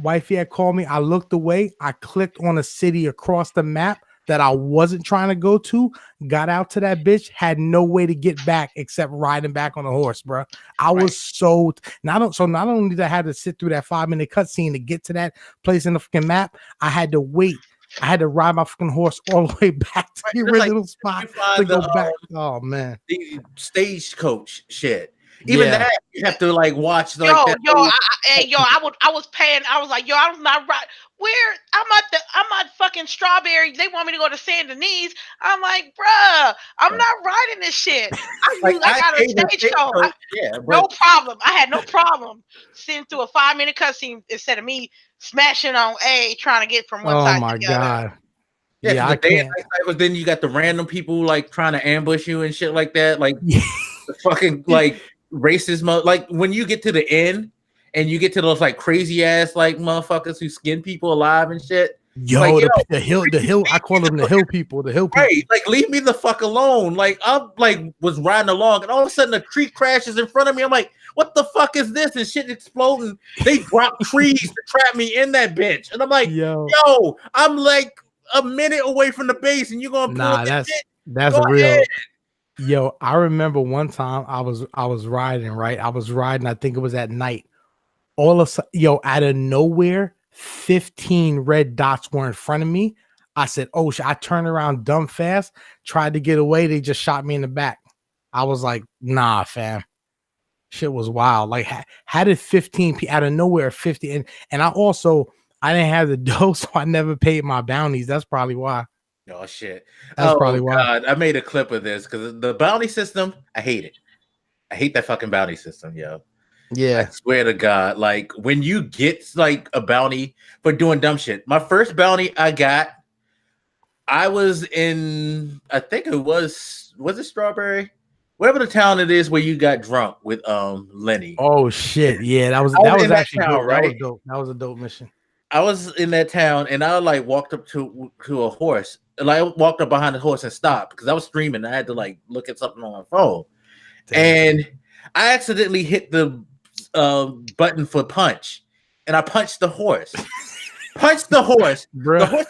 C: Wifey had called me. I looked away. I clicked on a city across the map that I wasn't trying to go to. Got out to that bitch. Had no way to get back except riding back on a horse, bro. I was so not only did I have to sit through that 5-minute cutscene to get to that place in the fucking map, I had to wait. I had to ride my fucking horse all the way back to the original spot to go back. Oh man,
B: the stagecoach shit. Even that you have to like watch. Like,
D: I was paying. I was like, I'm not right. Where I'm at fucking Strawberry. They want me to go to San Denis. I'm like, bruh, I'm not riding this shit. I got a stagecoach. No problem. I had no problem sitting through a 5-minute cutscene instead of me smashing on A trying to get from one side to the other.
C: God.
B: Yeah, I can't. But then you got the random people like trying to ambush you and shit like that. Like the fucking like racist mode. Like when you get to the end and you get to those like crazy ass like motherfuckers who skin people alive and shit.
C: The hill. I call them the hill people. The hill people.
B: Right, like leave me the fuck alone. Like I was riding along and all of a sudden a tree crashes in front of me. I'm like, what the fuck is this? And shit exploding. They drop trees to trap me in that bitch. And I'm like, yo, I'm like a minute away from the base and you're gonna pull
C: that's real. Ahead. Yo, I remember one time I was riding, right? I was riding, I think it was at night. All of a sudden, out of nowhere, 15 red dots were in front of me. I said, oh shit. I turned around dumb fast, tried to get away. They just shot me in the back. I was like, nah, fam. Shit was wild. Like, how did 15 out of nowhere 50? And I didn't have the dough, so I never paid my bounties. That's probably why.
B: Oh shit.
C: That's probably why.
B: God. I made a clip of this because the bounty system, I hate it. I hate that fucking bounty system, yo.
C: Yeah.
B: I swear to God. Like when you get like a bounty for doing dumb shit. My first bounty I got, I was in, I think it was it Strawberry? Whatever the town it is where you got drunk with Lenny.
C: Oh shit. Yeah, that was actually dope. Right? That was dope. That was a dope mission.
B: I was in that town and I like walked up to a horse. And I walked up behind the horse and stopped because I was streaming. I had to like look at something on my phone. Damn. And I accidentally hit the button for punch. And I punched the horse. The horse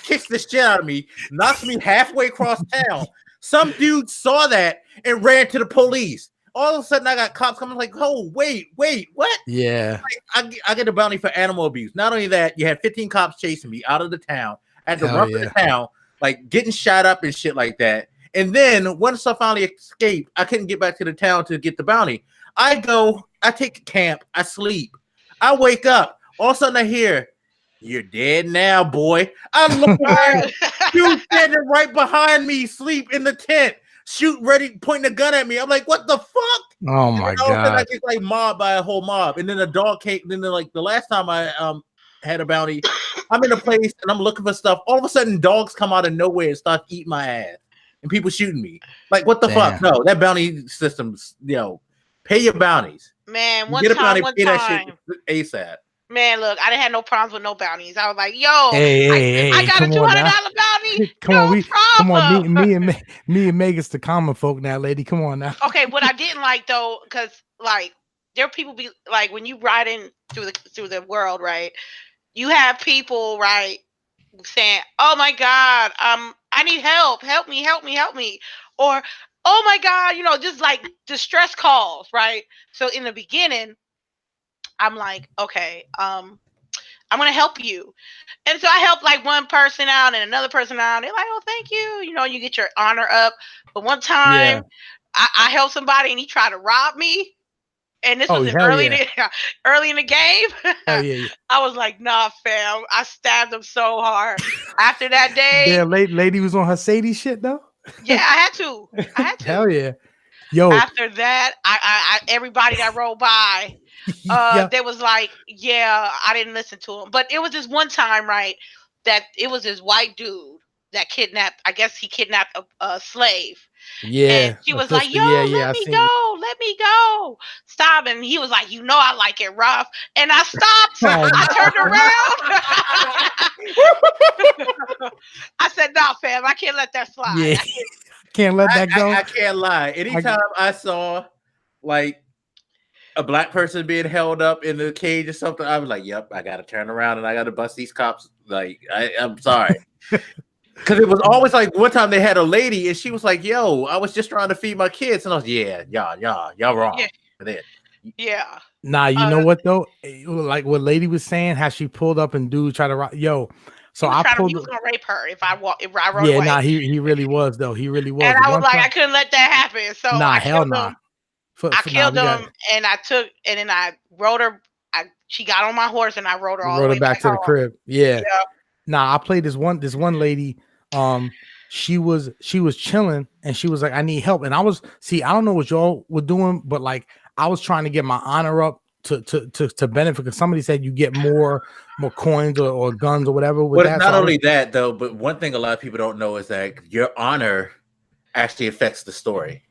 B: kicks the shit out of me, knocks me halfway across town. Some dude saw that and ran to the police. All of a sudden, I got cops coming like, oh, wait, what?
C: Yeah.
B: Like, I get a bounty for animal abuse. Not only that, you had 15 cops chasing me out of the town. I had to run for the town, like getting shot up and shit like that. And then once I finally escaped, I couldn't get back to the town to get the bounty. I take a camp, I sleep. I wake up. All of a sudden, I hear, you're dead now, boy. I look around, dude standing right behind me, sleep in the tent. Shoot, ready, pointing a gun at me. I'm like, what the fuck?
C: Oh my God.
B: I get like mobbed by a whole mob. And then a dog came. Then like the last time I had a bounty, I'm in a place and I'm looking for stuff. All of a sudden, dogs come out of nowhere and start eating my ass. And people shooting me. Like, what the fuck? No, that bounty system's, pay your bounties.
D: Man,
B: one time. That shit ASAP.
D: Man, look, I didn't have no problems with no bounties. I was like, yo, I got a $200 bounty.
C: Come on, me and Megan's the common folk now, lady. Come on now.
D: Okay, what I didn't like though, because like there are people be like when you riding through the world, right? You have people, right, saying, oh my God, I need help me. Or, oh my God, just like distress calls, right? So in the beginning, I'm like, okay, I'm gonna help you. And so I helped like one person out and another person out. They're like, oh, thank you. You get your honor up. But one time I helped somebody and he tried to rob me. And this was early in the game. I was like, nah, fam. I stabbed him so hard. After that day.
C: Yeah, lady was on her Sadie shit though.
D: Yeah, I had to.
C: Hell yeah. Yo.
D: After that, I everybody that rolled by,
C: Yeah.
D: they was like, yeah, I didn't listen to him. But it was this one time, right, that it was this white dude that kidnapped, I guess he kidnapped a slave. And
C: Yeah.
D: she
C: A
D: was like,
C: sister.
D: yo,
C: Yeah.
D: let
C: I
D: me
C: seen.
D: go, let me go. Stop. And he was like, you know, I like it rough. And I stopped.
C: Oh,
D: I turned around. I said, no, fam, I can't let that slide.
C: yeah. Can't let that go.
B: I can't lie. Anytime I saw like a black person being held up in the cage or something, I was like, "Yep, I gotta turn around and I gotta bust these cops." Like, I'm sorry, because it was always like one time they had a lady and she was like, "Yo, I was just trying to feed my kids," and I was, "Yeah, y'all wrong
D: Yeah.
B: for that."
D: Yeah.
C: Nah, you know what though? Like what lady was saying, how she pulled up and dude tried to rock. Yo, so I
D: He
C: pulled.
D: was gonna rape her if I rode
C: Yeah,
D: away.
C: nah, he really was though. He really was.
D: And I was
C: One
D: like,
C: time,
D: I couldn't let that happen. So
C: nah,
D: I
C: hell
D: killed
C: nah.
D: him. I killed him, and then I rode her. She got on my horse, and I rode her all the
C: rode
D: way
C: it back to the
D: home.
C: crib. Yeah.
D: Yeah.
C: Nah, I played this one lady. She was chilling and she was like, I need help. And I don't know what y'all were doing, but like I was trying to get my honor up to benefit, because somebody said you get more coins or guns or whatever with
B: Well,
C: that.
B: not
C: So
B: only that though, but one thing a lot of people don't know is that your honor actually affects the story,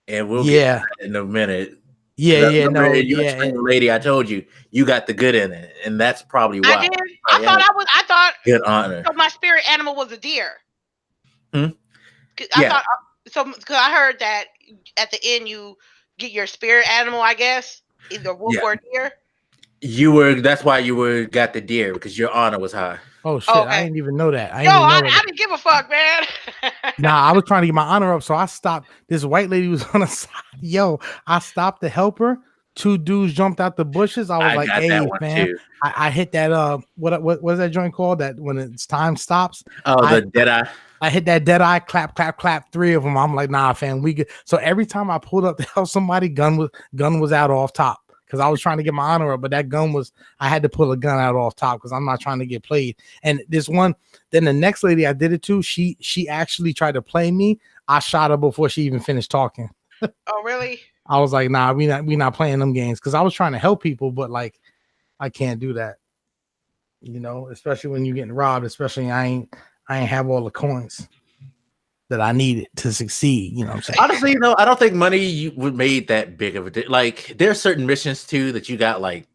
B: and we'll get to that in a minute.
C: Yeah,
B: You're a trained lady. I told you, you got the good in it, and that's probably why.
D: I did. I thought
B: good honor.
D: so my spirit animal was a deer.
B: Hmm?
D: I thought so, because I heard that at the end you get your spirit animal, I guess, either wolf or deer.
B: That's why you got the deer, because your honor was high.
C: Oh shit, okay. I didn't even know that.
D: I didn't give a fuck, man.
C: Nah, I was trying to get my honor up, so I stopped. This white lady was on the side. Yo, I stopped to help her. Two dudes jumped out the bushes. I was like, "Hey, fam!" I hit that. What's that joint called? That when it's time stops.
B: Oh, the dead eye.
C: I hit that dead eye. Clap, clap, clap. 3 of them. I'm like, "Nah, fam, we good." So every time I pulled up to help somebody, gun was out off top, because I was trying to get my honor up, but that gun was. I had to pull a gun out off top because I'm not trying to get played. And this one. Then the next lady I did it to, she actually tried to play me. I shot her before she even finished talking.
D: Oh, really?
C: I was like, nah, we not playing them games, because I was trying to help people, but like I can't do that. You know, especially when you're getting robbed, especially I ain't have all the coins that I needed to succeed. You know what I'm saying?
B: Honestly, no, I don't think money would made that big of a like there's certain missions too that you got like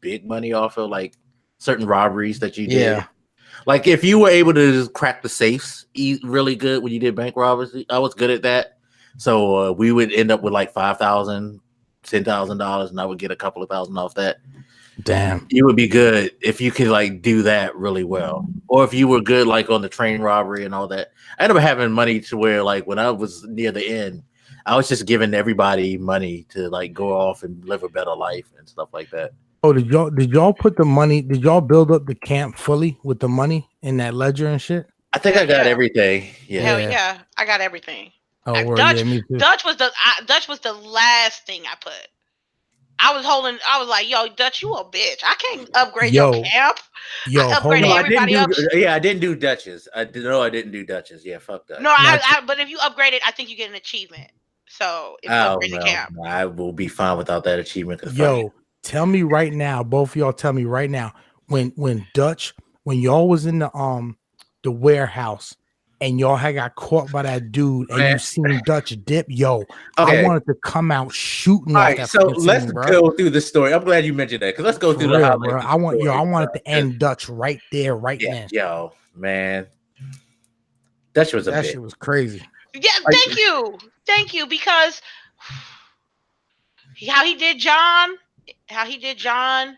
B: big money off of, like certain robberies that you did.
C: Yeah.
B: Like if you were able to crack the safes really good when you did bank robberies, I was good at that. So we would end up with like $5,000, $10,000, and I would get a couple of thousand off that.
C: Damn,
B: you would be good if you could like do that really well, or if you were good like on the train robbery and all that. I ended up having money to where like when I was near the end, I was just giving everybody money to like go off and live a better life and stuff like that.
C: Oh, did y'all put the money? Did y'all build up the camp fully with the money in that ledger and shit?
B: I think I got everything. Yeah,
D: hell yeah, I got everything.
C: Oh,
D: Dutch,
C: yeah, me too.
D: Dutch was the last thing I put. I was like, yo, Dutch, you a bitch. I can't upgrade your camp.
C: Yo,
D: hold on.
B: I didn't do Dutches. I didn't do Dutches. Yeah, fuck that.
D: No, but if you upgrade it, I think you get an achievement. So if you upgrade the camp,
B: I will be fine without that achievement.
C: Yo, tell me right now, both of y'all tell me right now, when y'all was in the warehouse and y'all had got caught by that dude and you seen Dutch dip, yo, I wanted to come out shooting off that.
B: So let's go through the story. I'm glad you mentioned that, because let's go through the highlights.
C: I wanted to end Dutch right there, right now.
B: Yo, man, Dutch was
C: that shit was crazy.
D: Yeah, thank you, because how he did John.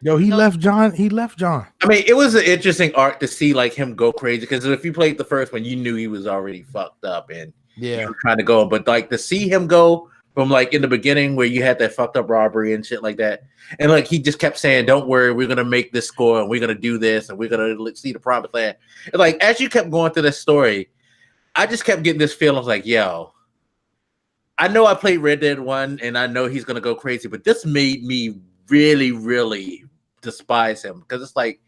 C: Yo, he left John.
B: I mean, it was an interesting arc to see like him go crazy, because if you played the first one, you knew he was already fucked up and trying to go. But like to see him go from like in the beginning where you had that fucked up robbery and shit like that, and like he just kept saying, "Don't worry, we're gonna make this score and we're gonna do this and we're gonna see the promised land." And like as you kept going through this story, I just kept getting this feeling like, yo, I know I played Red Dead 1 and I know he's gonna go crazy, but this made me really, really despise him, because it's like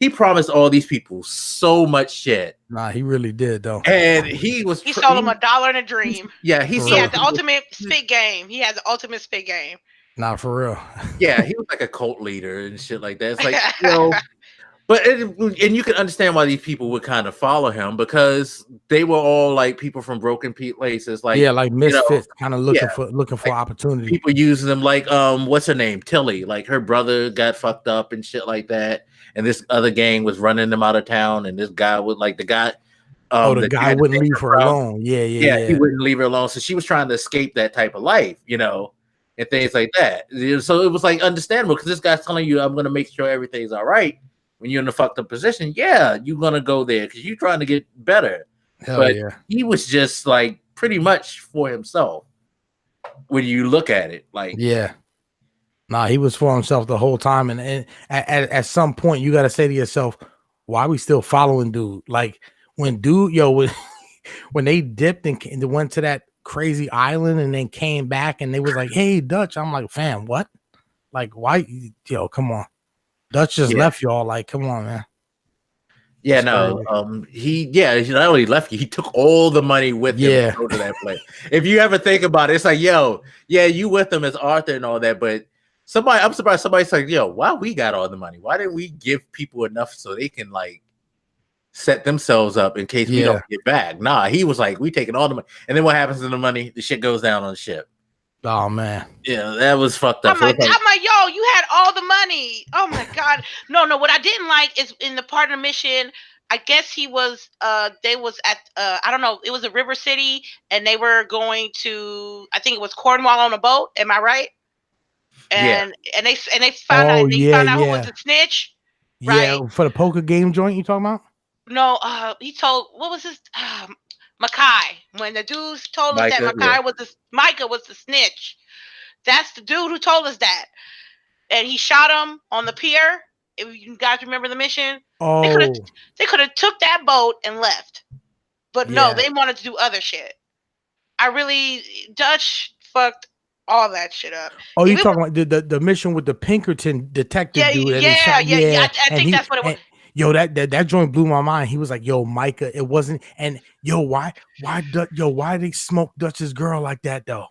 B: he promised all these people so much shit.
C: Nah, he really did though.
B: And he was
D: He sold him $1 in a dream.
B: Yeah,
C: he
D: He had the ultimate spit game. He had the ultimate spit game.
C: Nah, for real.
B: Yeah, he was like a cult leader and shit like that. It's like, you know, but and you can understand why these people would kind of follow him because they were all like people from broken places, like
C: like misfits,
B: you know,
C: kind of looking for opportunity.
B: People using them like what's her name, Tilly, like her brother got fucked up and shit like that, and this other gang was running them out of town, and this guy would like the guy.
C: The guy wouldn't leave her alone. Yeah,
B: he wouldn't leave her alone, so she was trying to escape that type of life, you know, and things like that. So it was like understandable because this guy's telling you, "I'm going to make sure everything's all right." When you're in a fucked up position, yeah, you're gonna go there because you're trying to get better. But he was just like pretty much for himself. When you look at it, like
C: nah, he was for himself the whole time. And at some point, you got to say to yourself, "Why are we still following dude?" Like when when they dipped and went to that crazy island and then came back and they was like, "Hey, Dutch," I'm like, "Fam, what? Like, why? Yo, come on." Dutch just left y'all. Like, come on, man.
B: Yeah, no. He not only left you, he took all the money with him to go to that place. If you ever think about it, it's like, yo, yeah, you with him as Arthur and all that, but I'm surprised somebody's like, yo, why we got all the money? Why didn't we give people enough so they can like set themselves up in case we don't get back? Nah, he was like, we taking all the money, and then what happens to the money? The shit goes down on the ship.
C: Oh man,
B: yeah, that was fucked up.
D: I'm like, yo, you had all the money. Oh my god, no. What I didn't like is in the part of the mission. I guess he was. They was at. I don't know. It was a river city, and they were going to. I think it was Cornwall on a boat. Am I right? And they found out. They found out who was the snitch. Right?
C: Yeah, for the poker game joint you talking about?
D: No, he told. What was his? Makai. When the dudes told us that Micah was the snitch. That's the dude who told us that. And he shot him on the pier. If you guys remember the mission.
C: Oh.
D: They could have took that boat and left. But no, they wanted to do other shit. Dutch fucked all that shit up.
C: Oh, you talking about the mission with the Pinkerton detective dude?
D: I think that's what it was.
C: Yo, that joint blew my mind. He was like, "Yo, Micah, it wasn't." And yo, why they smoke Dutch's girl like that though?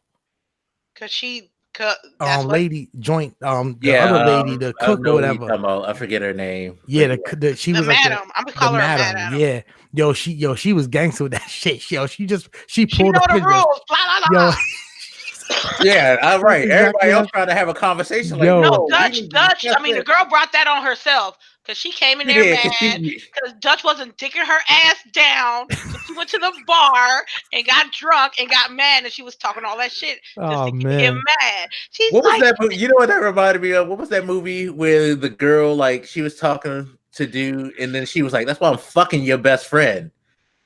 C: Lady joint, the other lady, the cook or whatever.
B: I forget her name.
C: Yeah, she was
D: madam.
C: Like
D: I'm gonna call her madam.
C: Yeah, she was gangster with that shit. Yo, she pulled
D: up the rules. Blah, blah, blah.
B: Yeah, all right. Everybody else trying to have a conversation. Like,
D: no, Dutch. I mean, the girl brought that on herself because she came in there mad because Dutch wasn't dicking her ass down. So she went to the bar and got drunk and got mad, and she was talking all that shit just to get him mad.
B: What was that movie? You know what that reminded me of? What was that movie where the girl, like, she was talking to dude, and then she was like, "That's why I'm fucking your best friend."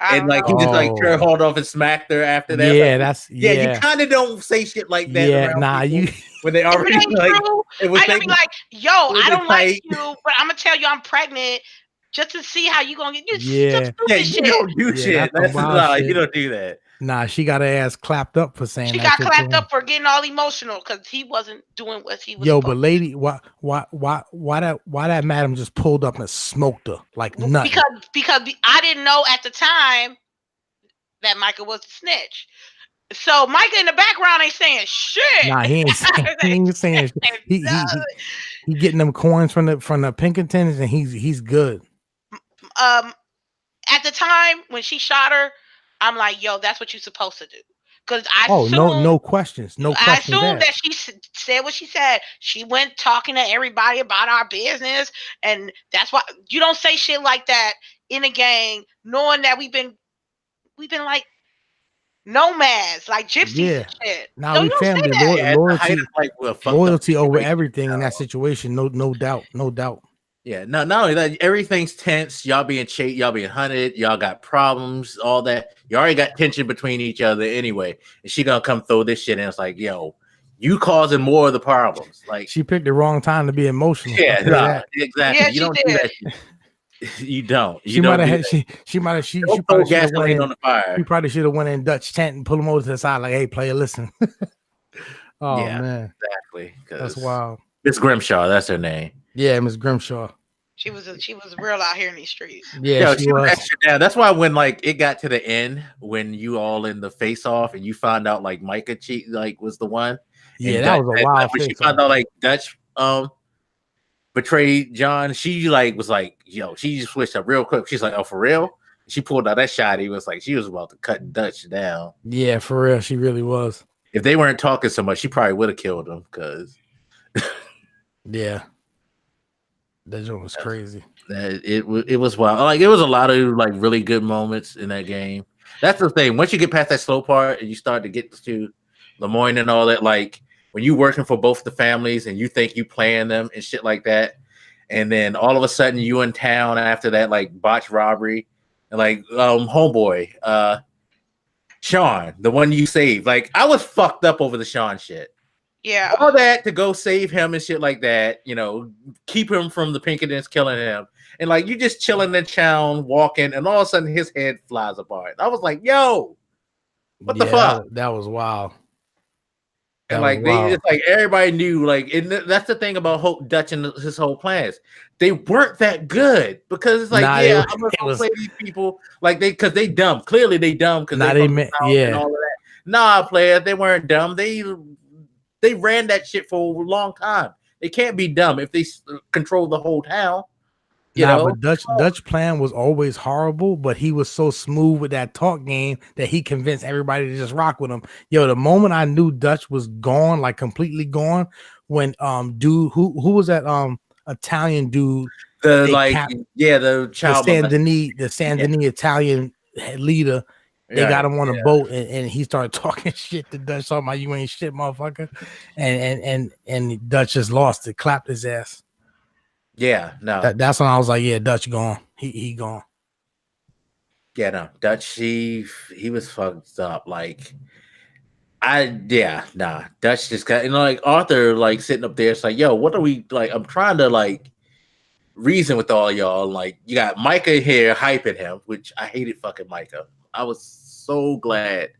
B: And like he just like turned hauled off and smacked her after that.
C: Yeah,
B: like, you kind of don't say shit like that.
C: Yeah, nah, you
B: when they already like,
D: I gotta be like, yo, I don't like you, but I'm gonna tell you I'm pregnant just to see how you gonna get. You
B: don't do shit. You don't do that.
C: Nah, she got her ass clapped up for saying
D: she
C: that.
D: She got clapped up for getting all emotional because he wasn't doing what he was.
C: Yo, but lady, why that madam just pulled up and smoked her like nothing?
D: Because I didn't know at the time that Micah was the snitch. So Micah in the background ain't saying shit.
C: Nah, he ain't saying shit. He getting them coins from the Pinkertons and he's good.
D: At the time when she shot her, I'm like, yo, that's what you're supposed to do. Because
C: no questions.
D: I assume that she said what she said. She went talking to everybody about our business, and that's why you don't say shit like that in a gang, knowing that we've been like nomads, like gypsies and shit.
C: Now we family loyalty over everything in that situation. No doubt.
B: Yeah, not only that, everything's tense. Y'all being chased, y'all being hunted, y'all got problems, all that. You already got tension between each other anyway. And she gonna come throw this shit, and it's like, yo, you causing more of the problems. Like
C: she picked the wrong time to be emotional.
B: Yeah, exactly.
D: Yeah,
B: you don't do that shit. You don't.
C: She might have. She
B: probably gasoline on the fire.
C: She probably should have went in Dutch tent and pulled him over to the side, like, "Hey, player, listen." Man,
B: exactly.
C: That's wild.
B: Miss Grimshaw, that's her name.
C: Yeah, Miss Grimshaw.
D: She was real out here in these streets.
C: Yeah,
B: Yo,
C: she was.
B: extra down. That's why when like it got to the end, when you all in the face off and you found out like Micah cheat like was the one.
C: Yeah,
B: and
C: that
B: Dutch,
C: was a wild
B: when she
C: face
B: found
C: off.
B: out like Dutch betrayed John, she like was like, yo, she just switched up real quick. She's like, oh, for real? She pulled out that shot. He was like, she was about to cut Dutch down.
C: Yeah, for real, she really was.
B: If they weren't talking so much, she probably would have killed him. Because
C: yeah, that joke was crazy.
B: It was wild. Like it was a lot of like really good moments in that game. That's the thing. Once you get past that slow part and you start to get to Lemoyne and all that, like when you working for both the families and you think you plan them and shit like that, and then all of a sudden you in town after that like botched robbery and like homeboy Sean, the one you saved. Like I was fucked up over the Sean shit.
D: Yeah,
B: All that to go save him and shit like that, you know, keep him from the Pinkertons killing him. And like you just chilling in town, walking, and all of a sudden his head flies apart. I was like, yo, what the fuck?
C: That was wild.
B: And like they just like everybody knew, like, and that's the thing about Dutch and his whole plans. They weren't that good because it's like, I'm gonna play these people like because they dumb. Clearly they dumb because and all of that. Nah, player, they weren't dumb. They ran that shit for a long time. They can't be dumb if they control the whole town. You know?
C: But Dutch plan was always horrible, but he was so smooth with that talk game that he convinced everybody to just rock with him. Yo, the moment I knew Dutch was gone, like completely gone, when dude who was that Italian dude,
B: the Saint
C: Denis Italian leader. They got him on a boat and he started talking shit to Dutch, talking about you ain't shit, motherfucker. And Dutch just lost it, clapped his ass.
B: Yeah, no.
C: That's when I was like, yeah, Dutch gone. He gone.
B: Yeah, no. Dutch, he was fucked up. Like, Dutch just got, like Arthur, like sitting up there, it's like, yo, what are we like? I'm trying to like reason with all y'all. Like, you got Micah here hyping him, which I hated fucking Micah. I was so glad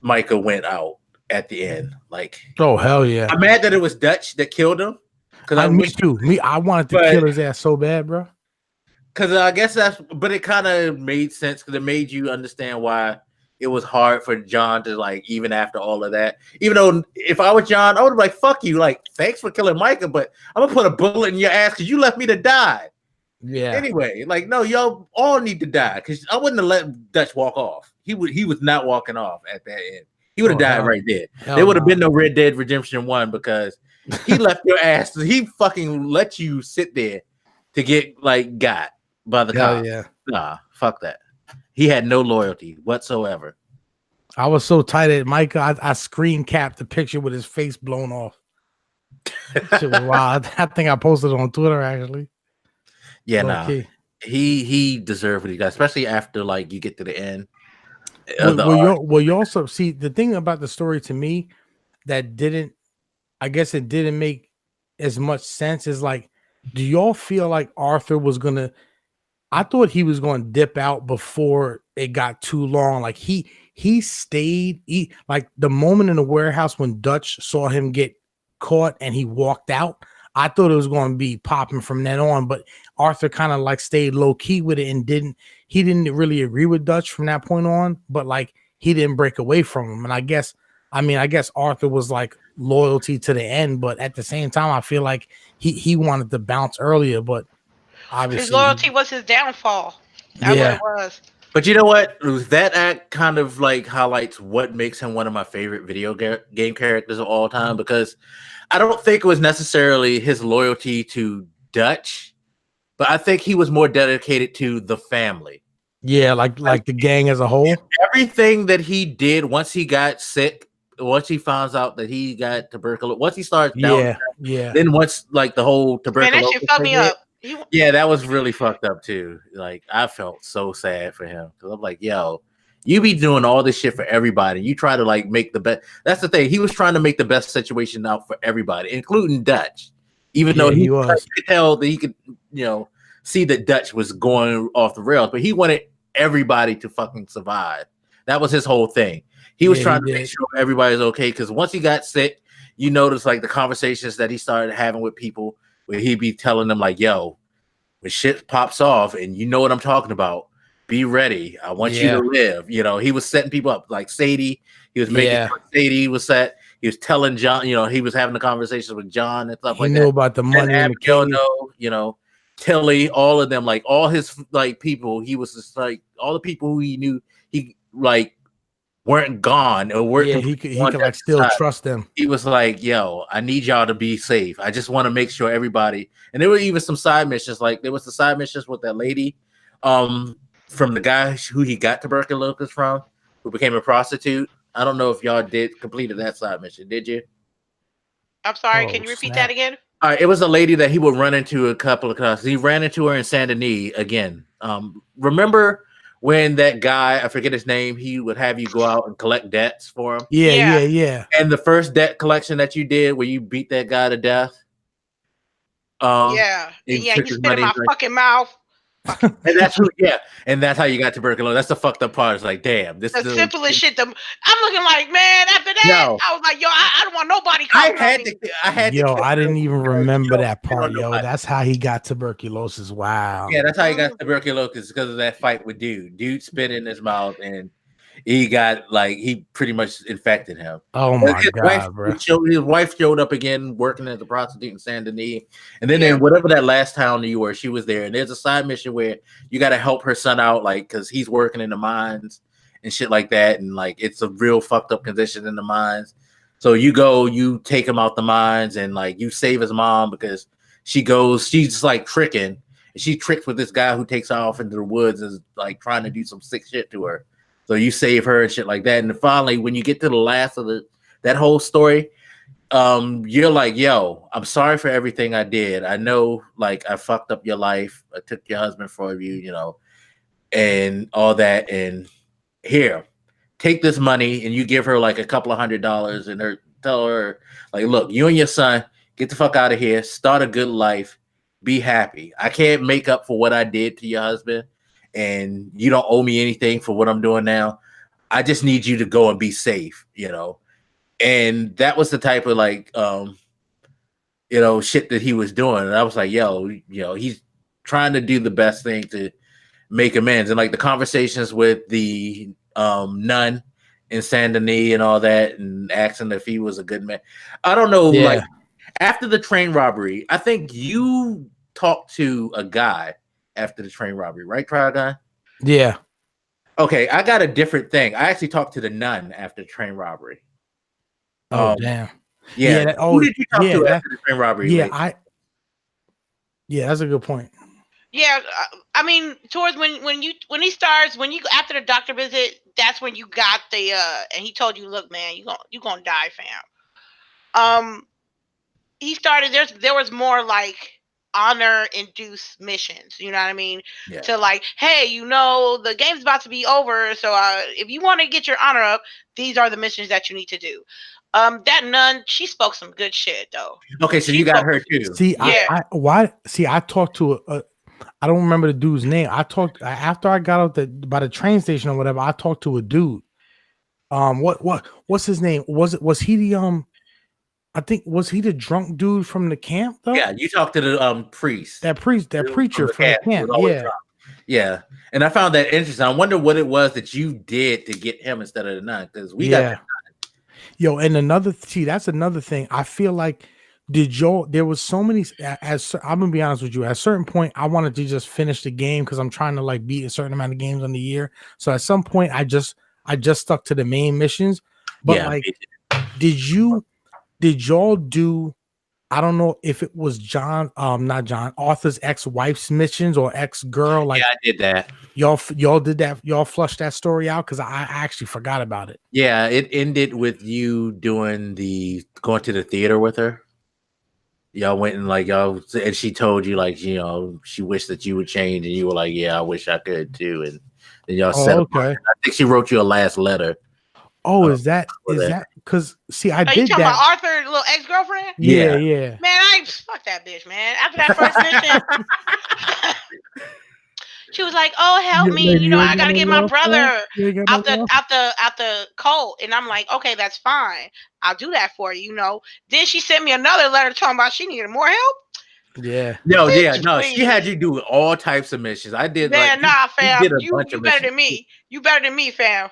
B: Micah went out at the end. Like,
C: oh hell yeah!
B: I'm mad that it was Dutch that killed him.
C: Me too. I wanted to kill his ass so bad, bro.
B: Because I guess but it kind of made sense because it made you understand why it was hard for John to like even after all of that. Even though if I was John, I would be like, "Fuck you!" Like, thanks for killing Micah, but I'm gonna put a bullet in your ass because you left me to die.
C: Yeah.
B: Anyway, like, no, y'all all need to die because I wouldn't have let Dutch walk off. He was not walking off at that end. He would have died right there. There would have been no Red Dead Redemption 1 because he left your ass. He fucking let you sit there to get like got by the cops.
C: Yeah.
B: Nah, fuck that. He had no loyalty whatsoever.
C: I was so tight at Micah. I screen capped the picture with his face blown off. Shit was wild. I think I posted it on Twitter actually.
B: Yeah, nah. He deserved what he got, especially after like you get to the end.
C: Well, you also see the thing about the story to me that didn't make as much sense is like, do y'all feel like Arthur was gonna? I thought he was going to dip out before it got too long. Like he stayed. Like the moment in the warehouse when Dutch saw him get caught and he walked out. I thought it was going to be popping from then on, but Arthur kind of like stayed low key with it and didn't really agree with Dutch from that point on, but like he didn't break away from him. And I guess Arthur was like loyalty to the end, but at the same time, I feel like he wanted to bounce earlier, but obviously
D: his loyalty was his downfall. That's what it was.
B: But you know what? That act kind of like highlights what makes him one of my favorite video game characters of all time, because I don't think it was necessarily his loyalty to Dutch, but I think he was more dedicated to the family.
C: Yeah, like the gang as a whole.
B: Everything that he did once he got sick, once he finds out that he got tuberculosis, once he starts down, then once like the whole tuberculosis.
D: Man, that shit fucked me up.
B: Yeah, that was really fucked up too. Like I felt so sad for him because I'm like, yo, you be doing all this shit for everybody. You try to like make the best. That's the thing. He was trying to make the best situation out for everybody, including Dutch. Even though he could tell that he could, see that Dutch was going off the rails, but he wanted everybody to fucking survive. That was his whole thing. He was trying to make sure everybody's okay. Because once he got sick, you notice like the conversations that he started having with people where he'd be telling them like, yo, when shit pops off, and you know what I'm talking about, be ready. I want you to live. You know, he was setting people up like Sadie. He was making sure Sadie was set. He was telling John, you know, he was having the conversations with John and stuff like that.
C: He knew about the money and the cave.
B: You know, Tilly, all of them, like all his like people. He was just like all the people who he knew he like weren't gone or weren't.
C: Yeah, he could like still trust them.
B: He was like, "Yo, I need y'all to be safe. I just want to make sure everybody." And there were even some side missions. Like there was the side missions with that lady, from the guy who he got tuberculosis from, who became a prostitute. I don't know if y'all completed that side mission. Did you?
D: I'm sorry. Can you repeat that again?
B: All right, it was a lady that he would run into a couple of times. He ran into her in Saint Denis again. Remember when that guy, I forget his name, he would have you go out and collect debts for him?
C: Yeah.
B: And the first debt collection that you did, where you beat that guy to death.
D: You spit in my fucking mouth.
B: And that's and that's how you got tuberculosis. That's the fucked up part. It's like, damn, this is the
D: simplest shit. I'm looking like, man. After that, I was like, yo, I don't want nobody calling
C: I didn't even remember that part, yo. That's how he got tuberculosis. Wow.
B: Yeah, that's how he got tuberculosis, because of that fight with dude. Dude spit in his mouth, and he got like he pretty much infected him.
C: Oh my god, bro!
B: His wife showed up again, working as a prostitute in Saint Denis, and then in whatever that last town you were, she was there. And there's a side mission where you got to help her son out, like because he's working in the mines and shit like that, and like it's a real fucked up condition in the mines. So you go, you take him out the mines, and like you save his mom because she's like tricking, and she tricks with this guy who takes her off into the woods and is like trying to do some sick shit to her. So you save her and shit like that. And finally, when you get to the last of that whole story, you're like, yo, I'm sorry for everything I did. I know, like, I fucked up your life. I took your husband from you, you know, and all that. And here, take this money, and you give her like a couple of $100 and tell her, like, look, you and your son, get the fuck out of here. Start a good life. Be happy. I can't make up for what I did to your husband, and you don't owe me anything for what I'm doing now. I just need you to go and be safe, you know? And that was the type of like, shit that he was doing. And I was like, yo, you know, he's trying to do the best thing to make amends. And like the conversations with the nun in Saint Denis and all that, and asking if he was a good man. I don't know. Yeah. Like after the train robbery, I think you talked to a guy after the train robbery, right, Trigun?
C: Yeah.
B: Okay, I got a different thing. I actually talked to the nun after the train robbery.
C: Oh, damn.
B: Yeah. Who did you talk to after the train robbery?
C: Yeah, that's a good point.
D: Yeah, I mean, towards when you after the doctor visit, that's when you got the and he told you, look, man, you gonna die, fam. He started there was more like honor induced missions, you know what I mean? Yeah. To like, hey, you know, the game's about to be over, so if you want to get your honor up, these are the missions that you need to do. That nun, she spoke some good shit though.
B: Okay, so you got her too.
C: See, yeah. I talked to I don't remember the dude's name. I talked after I got out by the train station or whatever. I talked to a dude. What's his name? Was he the I think was he the drunk dude from the camp though?
B: Yeah, you talked to the priest.
C: That preacher from the camp. Yeah.
B: Yeah. And I found that interesting. I wonder what it was that you did to get him instead of the nun, because we got the nun.
C: Yo, and that's another thing. I feel like there was so many I'm gonna be honest with you, at a certain point I wanted to just finish the game because I'm trying to like beat a certain amount of games on the year. So at some point I just stuck to the main missions. But did y'all do, I don't know if it was not John, Arthur's ex-wife's missions or ex-girl? Like,
B: yeah, I did that.
C: Y'all did that. Y'all flushed that story out because I actually forgot about it.
B: Yeah, it ended with you going to the theater with her. Y'all went and like and she told you like, you know, she wished that you would change, and you were like, yeah, I wish I could too. And then y'all said, okay. I think she wrote you a last letter.
C: Oh, is that because see, I did
D: you talking
C: that.
D: About Arthur, little ex-girlfriend?
C: Yeah.
D: Man, I fuck that bitch, man. After that first mission, she was like, "Oh, help me! You know, I gotta get my brother out the cult." And I'm like, "Okay, that's fine. I'll do that for you." You know. Then she sent me another letter talking about she needed more help.
C: Yeah.
B: No,
D: Bitch,
B: yeah, no. She had
D: please.
B: you do all types of missions. I did
D: Man,
B: like
D: nah,
B: you
D: fam.
B: did a
D: You
B: bunch of
D: better
B: missions.
D: than me. You better than me, fam.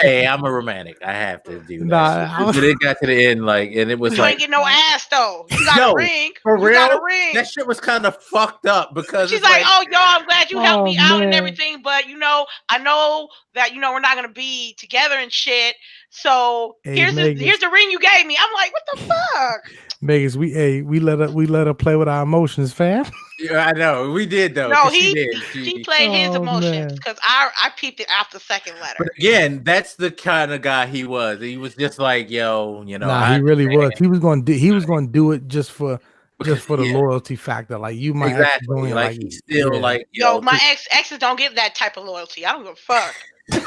B: Hey, I'm a romantic. I have to do that shit.
C: Nah,
B: But it got to the end, like, and it was
D: You ain't
B: like,
D: getting no ass though. You got a
B: no,
D: ring.
B: for
D: You got
B: real.
D: a ring.
B: That shit was kind of fucked up because
D: She's
B: it's
D: like,
B: like,
D: oh, yo, I'm glad you helped
C: oh
D: me out and
C: man.
D: everything, but I know that we're not gonna be together and shit. So
C: Hey,
D: here's
C: Megan.
D: the ring you gave me. I'm like, what the fuck?
C: Vegas, we let her play with our emotions, fam.
B: yeah, I know we did though.
D: No,
B: 'Cause she did.
D: he played his
C: Oh,
D: emotions
C: man.
D: because I peeped it after the second letter.
B: But again, that's the kind of guy he was. He was just like, yo,
C: Nah, he really was. He was going to do it just for the
B: yeah,
C: loyalty factor. Like you might actually
B: exactly.
C: doing
B: Like
C: like
B: he's still
C: yeah.
B: like,
D: Yo, my
B: 'cause-
D: exes don't give that type of loyalty. I don't give a fuck. So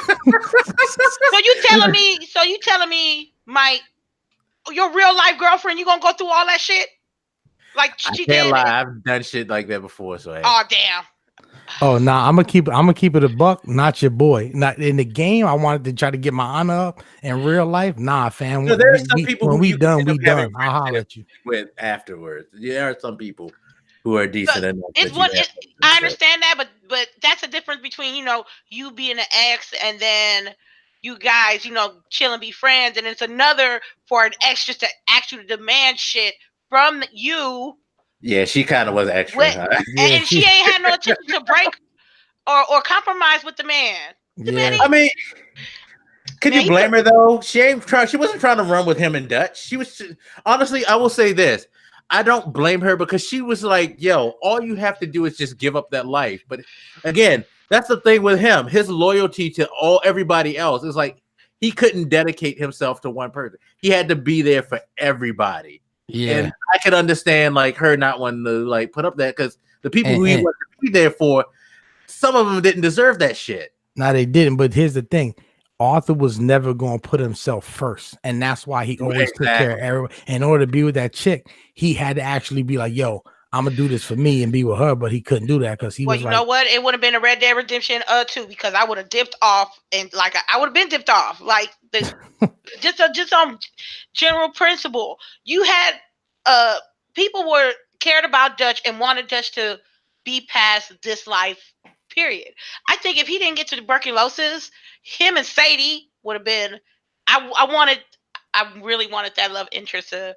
D: you telling me your real life girlfriend, you gonna go through all that shit? Like
B: I
D: she
B: can't
D: did?
B: lie. I've done shit like that before. So hey.
D: Oh damn.
C: Oh nah, I'm gonna keep it a buck, not your boy. Not in the game. I wanted to try to get my honor up. In real life, nah, fam.
B: So there are some people
C: when
B: who
C: we
B: you
C: done,
B: end
C: we
B: up having
C: done. I'll holler at you.
B: with afterwards. There are some people who are decent enough.
D: It's
B: that you have
D: I understand that, but that's a difference between you being an ex and then you guys chill and be friends, and it's another for an ex just to actually demand shit from you.
B: Yeah, she kind of was extra.
D: With, and she ain't had no intention to break or compromise with the man. The man
B: I mean, could you blame her though? She wasn't trying to run with him in Dutch. She was honestly, I will say this. I don't blame her because she was like, yo, all you have to do is just give up that life. But again, that's the thing with him. His loyalty to everybody else is like he couldn't dedicate himself to one person. He had to be there for everybody.
C: Yeah.
B: And I could understand like her not wanting to like put up that because the people who he wanted to be there for, some of them didn't deserve that shit.
C: No, they didn't. But here's the thing. Arthur was never going to put himself first. And that's why he always took care of everyone. In order to be with that chick, he had to actually be like, yo, I'm going to do this for me and be with her. But he couldn't do that because he was like.
D: Well, you know what? It would have been a Red Dead Redemption 2 because I would have dipped off and like I would have been dipped off. Like just on general principle. You had people were cared about Dutch and wanted Dutch to be past this life. Period. I think if he didn't get to tuberculosis, him and Sadie would have been. I really wanted that love interest to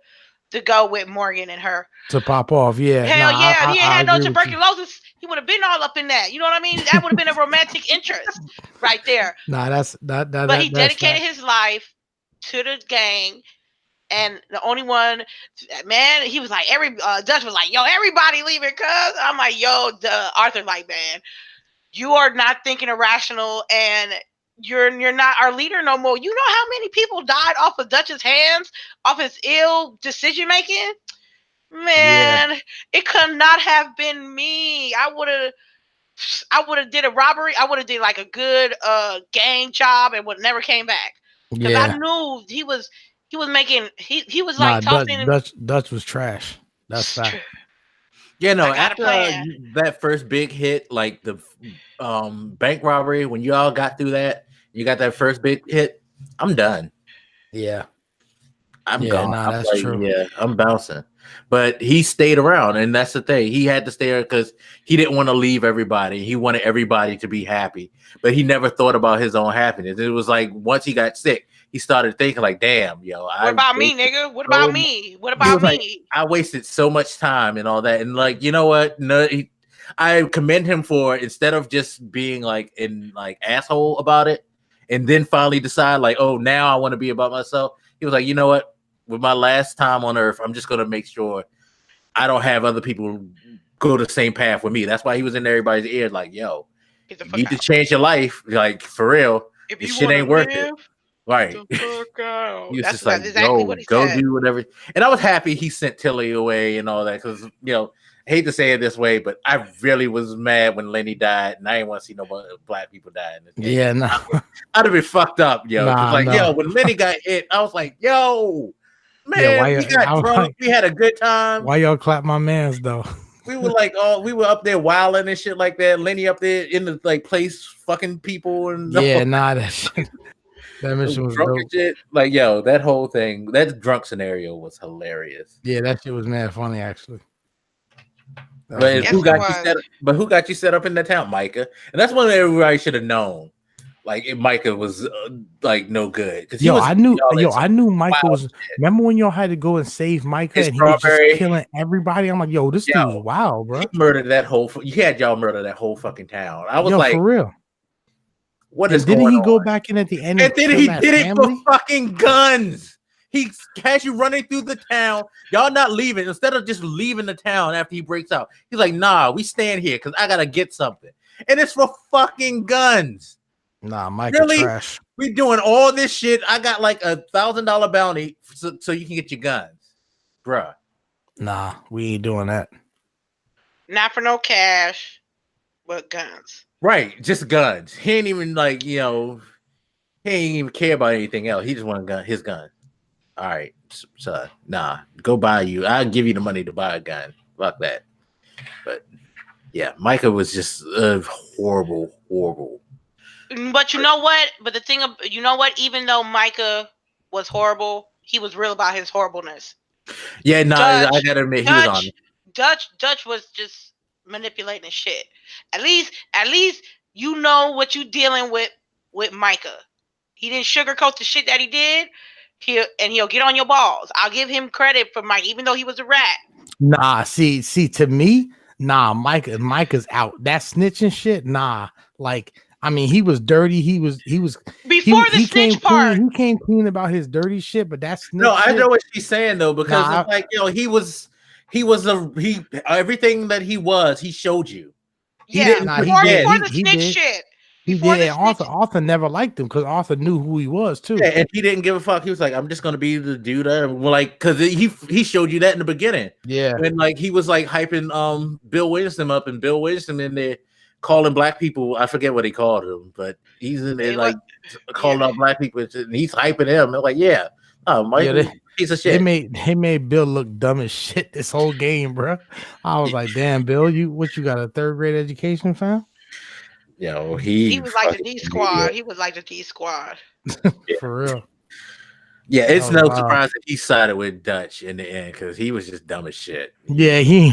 D: go with Morgan and her
C: to pop off. Yeah.
D: Hell yeah. If he had no tuberculosis, he would have been all up in that. You know what I mean? That would have been a romantic interest right there.
C: Nah, that's that.
D: But he dedicated his life to the gang. And the only one, man, he was like, Dutch was like, yo, everybody leaving, cuz. I'm like, yo, Arthur, like, man, you are not thinking irrational and you're not our leader no more. You know how many people died off of Dutch's hands, off his ill decision making? Man, it could not have been me. I would have did a robbery. I would have did like a good gang job and would never came back. Because I knew he was making he was like tossing
C: Dutch was trash. That's fact.
B: Yeah, no, after that first big hit, like the bank robbery, when you all got through that, you got that first big hit, I'm done.
C: Yeah.
B: I'm gone. Nah, that's like, true. Yeah, I'm bouncing. But he stayed around, and that's the thing. He had to stay there because he didn't want to leave everybody. He wanted everybody to be happy, but he never thought about his own happiness. It was like once he got sick, he started thinking like, damn, yo.
D: What about me, nigga? What about me? What about me?
B: Like, I wasted so much time and all that. And like, you know what? No, I commend him for instead of just being like asshole about it and then finally decide like, oh, now I want to be about myself. He was like, you know what? With my last time on earth, I'm just going to make sure I don't have other people go the same path with me. That's why he was in everybody's ear like, yo, you need to change your life. Like, for real. This shit ain't worth it. Right. He was just like, exactly go do whatever. And I was happy he sent Tilly away and all that because, you know, I hate to say it this way, but I really was mad when Lenny died, and I didn't want to see no black people die in this game.
C: Yeah, no.
B: I'd have been fucked up, yo. Yo, when Lenny got hit, I was like, yo, man, we got drunk. We had a good time.
C: Why y'all clap my mans, though?
B: We were like, we were up there wilding and shit like that. Lenny up there in the like place fucking people and
C: that shit. That mission was dope.
B: Shit. Like, yo, that whole thing, that drunk scenario was hilarious.
C: Yeah, that shit was mad funny, actually.
B: But
D: Yes,
B: who
D: it
B: got you
D: was.
B: set? But who got you set up in the town, Micah? And that's one that everybody should have known. Like if Micah was like no good because he was.
C: I knew Micah was. Remember when y'all had to go and save Micah
B: His
C: and he was just
B: strawberry.
C: killing everybody? I'm like, yo, this dude's wild, bro.
B: He murdered that whole. You had y'all murder that whole fucking town. I was like,
C: for real.
B: what
C: And
B: is going on?
C: didn't he go back in at the end
B: And
C: and
B: then
C: kill
B: he
C: that
B: did
C: family?
B: it for fucking guns. He has you running through the town. Y'all not leaving. Instead of just leaving the town after he breaks out, he's like, nah, we stand here because I gotta get something. And it's for fucking guns.
C: Nah, Micah
B: Really?
C: trash.
B: We doing all this shit. I got like $1,000 bounty so you can get your guns. Bruh.
C: Nah, we ain't doing that.
D: Not for no cash, but guns.
B: Right, just guns. He ain't even like, he ain't even care about anything else. He just want his gun. All right, son. Nah, go buy you. I'll give you the money to buy a gun. Fuck that. But yeah, Micah was just horrible.
D: But you know what? But the thing, you know what? Even though Micah was horrible, he was real about his horribleness.
B: Yeah, no, I gotta admit, he was on it.
D: Dutch was just manipulating shit. At least you know what you dealing with Micah. He didn't sugarcoat the shit that he did. He'll get on your balls. I'll give him credit for Mike, even though he was a rat.
C: Nah, see, to me, nah, Micah's out. That snitching shit, nah. Like, I mean, he was dirty. He was
D: before the snitch part.
C: He came clean about his dirty shit, but that's
B: no. I know what she's saying though, because it's like, he was everything that he was. He showed you.
D: He didn't. Before the snitch shit.
C: He did, and Arthur never liked him because Arthur knew who he was too.
B: Yeah, and he didn't give a fuck. He was like, "I'm just gonna be the dude." Because he showed you that in the beginning.
C: Yeah,
B: and like he was like hyping Bill Winston up, and Bill Winston in there calling black people. I forget what he called him, but he's in there calling out black people, and he's hyping him. They're like, "Yeah, Mike, piece of shit."
C: They made Bill look dumb as shit this whole game, bro. I was like, "Damn, Bill, you got a third grade education, fam?"
B: He
D: was like the D squad. He was like the D squad.
C: For real.
B: Yeah, it's no surprise that he sided with Dutch in the end because he was just dumb as shit.
C: Yeah, he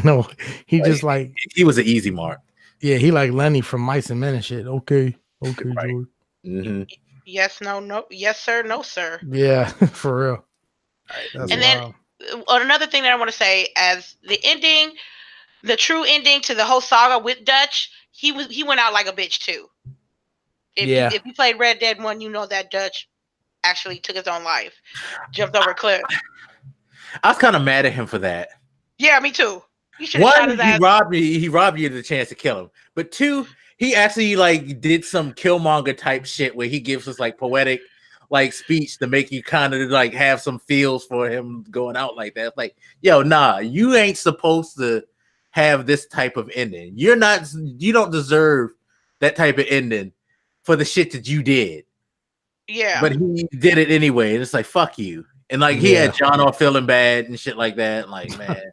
C: just like
B: he was an easy mark.
C: Yeah, he like Lenny from Mice and Men and shit. Okay,
B: right.
C: George.
B: Mm-hmm.
D: Yes, no, yes, sir, no, sir.
C: Yeah, for real.
D: That's and wild. Then another thing that I want to say, as the ending, the true ending to the whole saga with Dutch. He went out like a bitch too. If you played Red Dead 1, you know that Dutch actually took his own life, jumped over a cliff.
B: I was kind of mad at him for that.
D: Yeah, me too.
B: One, he robbed you of the chance to kill him. But two, he actually like did some Killmonger type shit where he gives us like poetic like speech to make you kind of like have some feels for him going out like that. It's like, yo, nah, you ain't supposed to have this type of ending. You don't deserve that type of ending for the shit that you did.
D: Yeah.
B: But he did it anyway. And it's like, fuck you. And like he had John all feeling bad and shit like that. Like, man.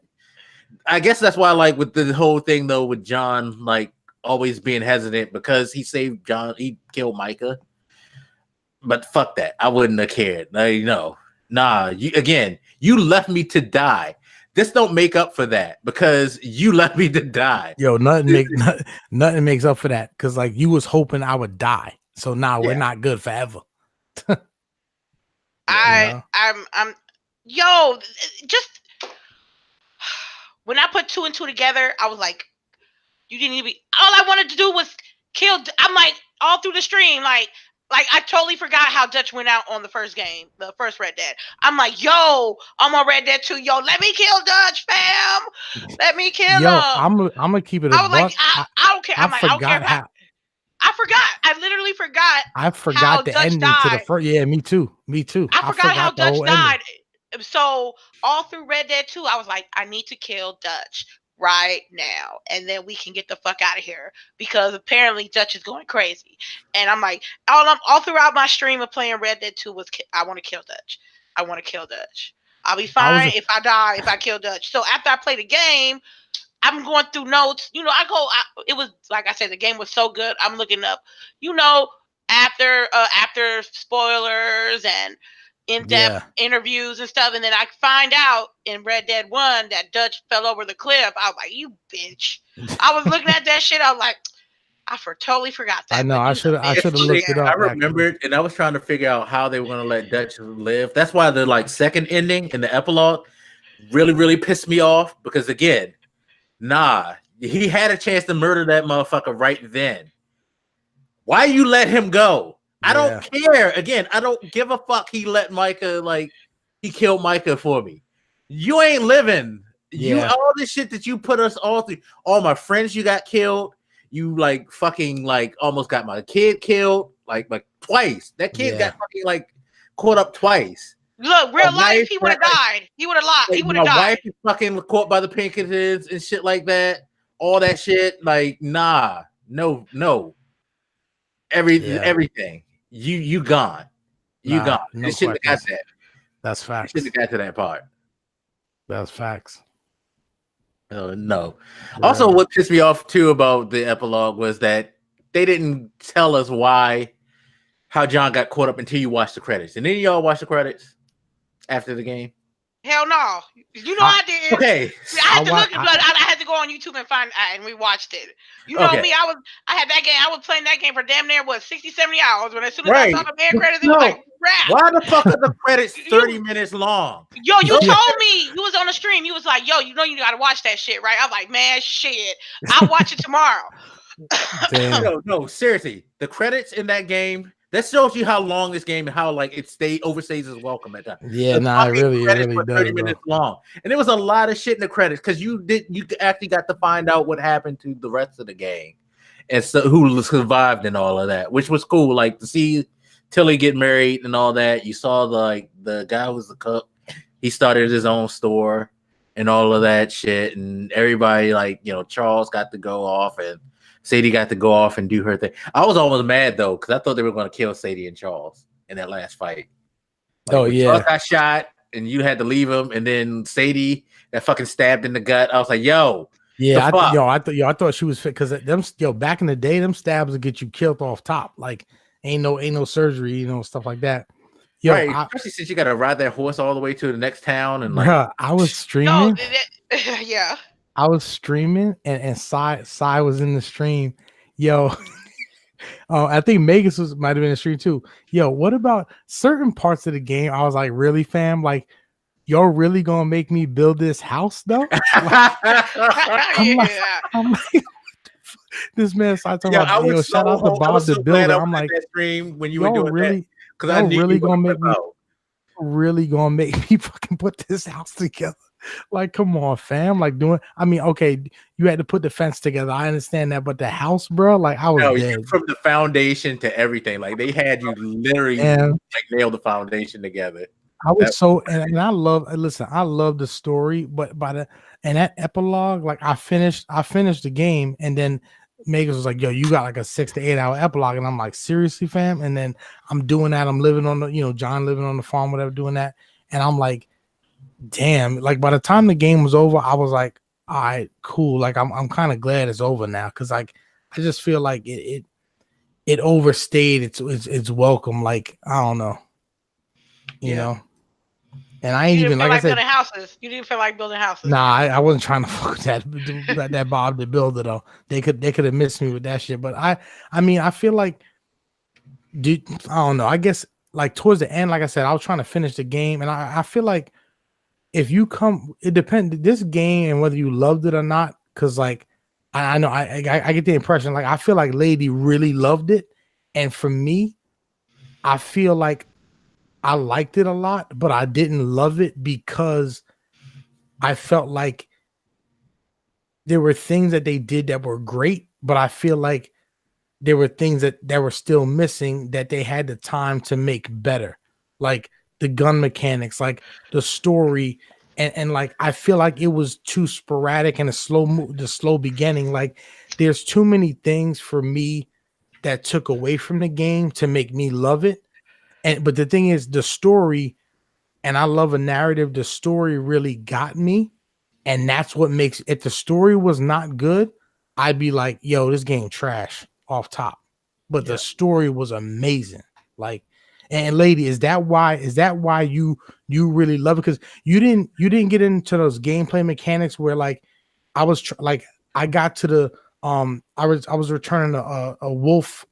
B: I guess that's why like with the whole thing though, with John like always being hesitant because he saved John, he killed Micah. But fuck that. I wouldn't have cared. Like, no. Nah, you left me to die. This don't make up for that because you left me to die.
C: Yo, nothing makes up for that because like you was hoping I would die. So now we're not good forever.
D: I'm just when I put 2 and 2 together, I was like, you didn't even. All I wanted to do was kill. I'm like all through the stream, like I totally forgot how Dutch went out on the first game, the first Red Dead. I'm like, yo, I'm on Red Dead 2. Yo, let me kill Dutch, fam. Let me kill him.
C: I'm gonna keep it.
D: I was like, I don't care. I'm like, I don't care. I forgot. I literally forgot.
C: I forgot the ending to the first. Yeah, me too.
D: I forgot how Dutch died. So all through Red Dead 2, I was like, I need to kill Dutch right now, and then we can get the fuck out of here because apparently Dutch is going crazy. And I'm like, all throughout my stream of playing Red Dead 2 was I want to kill Dutch. I want to kill Dutch. I'll be fine if I die, if I kill Dutch. So after I play the game, I'm going through notes. It was like I said, the game was so good. I'm looking up, after spoilers and in-depth interviews and stuff, and then I find out in Red Dead 1 that Dutch fell over the cliff. I was like, you bitch. I was looking at that shit. I was like, totally forgot that.
C: I know. I should have looked it up.
B: I remembered, and I was trying to figure out how they were going to let Dutch live. That's why the like second ending in the epilogue really, really pissed me off because again, he had a chance to murder that motherfucker right then. Why you let him go? I don't care. Again, I don't give a fuck. He let Micah he killed Micah for me. You ain't living. You all this shit that you put us all through. All my friends, you got killed. You like fucking like almost got my kid killed like twice. That kid got fucking like caught up twice.
D: Look, real life, he would have died. He would have lied. He would have died. My wife is fucking
B: caught by the Pinkertons and shit like that. All that shit, like no. Everything. You gone. You gone.
C: No
B: shouldn't have got that.
C: That's facts.
B: Shouldn't have got to that part.
C: That's facts.
B: No. Also, what pissed me off too about the epilogue was that they didn't tell us how John got caught up until you watched the credits. And then y'all watch the credits after the game.
D: Hell no. You know I did.
B: Okay.
D: I had to look. I had to go on YouTube and find and we watched it. You know me. I had that game. I was playing that game for damn near 60, 70 hours. When as soon as I saw the man credits, it was like rap.
B: Why the fuck are the credits 30 minutes long?
D: Yo, you told me you was on the stream. You was like, yo, you know you gotta watch that shit, right? I'm like, man, shit. I'll watch it tomorrow.
B: No, seriously. The credits in that game. That shows you how long this game and how like it overstays its welcome at that.
C: Yeah, it really does.
B: 30 minutes long, and there was a lot of shit in the credits because you actually got to find out what happened to the rest of the gang, and so who survived and all of that, which was cool. Like to see Tilly get married and all that. You saw the guy who was the cook. He started his own store and all of that shit, and everybody Charles got to go off and Sadie got to go off and do her thing. I was almost mad though because I thought they were going to kill Sadie and Charles in that last fight. Charles got shot and you had to leave him, and then Sadie got fucking stabbed in the gut. I was like, yo,
C: I thought she was fit because back in the day, them stabs would get you killed off top. Like ain't no surgery, stuff like that.
B: Especially since you got to ride that horse all the way to the next town and
C: I was streaming.
D: Yeah.
C: I was streaming and Sai was in the stream. Yo, I think Magus might have been in the stream too. Yo, what about certain parts of the game? I was like, really, fam? Like, y'all really gonna make me build this house though? I'm like, this man started talking about, yo, shout out to Bob the Builder. I'm like,
B: that stream when you were doing
C: really,
B: that because I knew
C: really gonna make me fucking put this house together. Like, come on, fam. Like okay, you had to put the fence together. I understand that, but the house, bro, like I was dead.
B: From the foundation to everything. Like they had you literally nail the foundation together.
C: I was and I love the story, but that epilogue, like I finished the game, and then Megan was like, yo, you got like a 6 to 8 hour epilogue, and I'm like, seriously, fam? And then I'm doing that. I'm living on the, John living on the farm, whatever, doing that, and I'm like, damn, like by the time the game was over, I was like, all right, cool. Like I'm kind of glad it's over now because like I just feel like it overstayed its welcome. Like I don't know, you know. And I ain't even like I said,
D: building houses. You didn't feel like building houses.
C: Nah, I wasn't trying to fuck with that Bob the Builder though. They could have missed me with that shit. But I mean I feel like, dude, I don't know. I guess like towards the end, like I said, I was trying to finish the game, and I feel like. If you come, it depends. This game and whether you loved it or not, because like I know I get the impression like I feel like Lady really loved it, and for me, I feel like I liked it a lot, but I didn't love it because I felt like there were things that they did that were great, but I feel like there were things that were still missing that they had the time to make better, like the gun mechanics, like the story, and like I feel like it was too sporadic and the slow beginning. Like there's too many things for me that took away from the game to make me love it. But the thing is, the story, and I love a narrative. The story really got me, and that's what makes. If the story was not good, I'd be like, "Yo, this game trash off top." But the story was amazing. Like. And lady, is that why you really love it? Because you didn't get into those gameplay mechanics where like I was like I got to the I was returning a wolf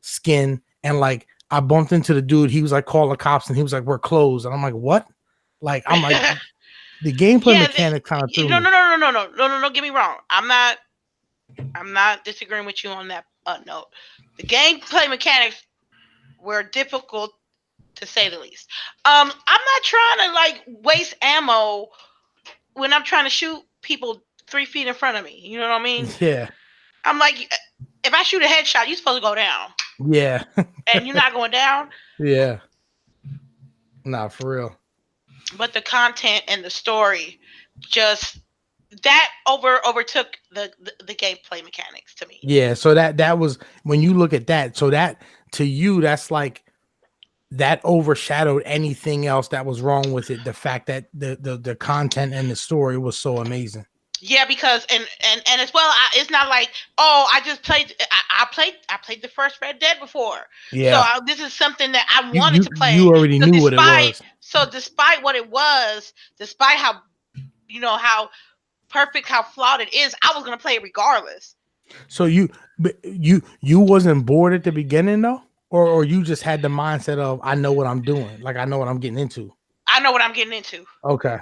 C: skin, and like I bumped into the dude. He was like, call the cops, and he was like, we're closed. And I'm like, what? Like I'm like the gameplay mechanic kind of threw
D: no,
C: me.
D: no. Get me wrong. I'm not disagreeing with you on that note. The gameplay mechanics were difficult to say the least. I'm not trying to like waste ammo when I'm trying to shoot people 3 feet in front of me. You know what I mean?
C: Yeah.
D: I'm like, if I shoot a headshot, you're supposed to go down.
C: Yeah.
D: And you're not going down.
C: Yeah. Nah, for real.
D: But the content and the story just that overtook the gameplay mechanics to me.
C: Yeah, so that was when you look at that, so that to you that's like that overshadowed anything else that was wrong with it. The fact that the content and the story was so amazing.
D: Yeah, because and as well, it's not like, oh, I just played. I played the first Red Dead before.
C: Yeah.
D: So this is something that I wanted to play.
C: You already knew what it was.
D: So despite what it was, despite how how perfect, how flawed it is, I was gonna play it regardless.
C: So you wasn't bored at the beginning though, or you just had the mindset of I know what I'm doing, like I know what I'm getting into.
D: I know what I'm getting into.
C: Okay.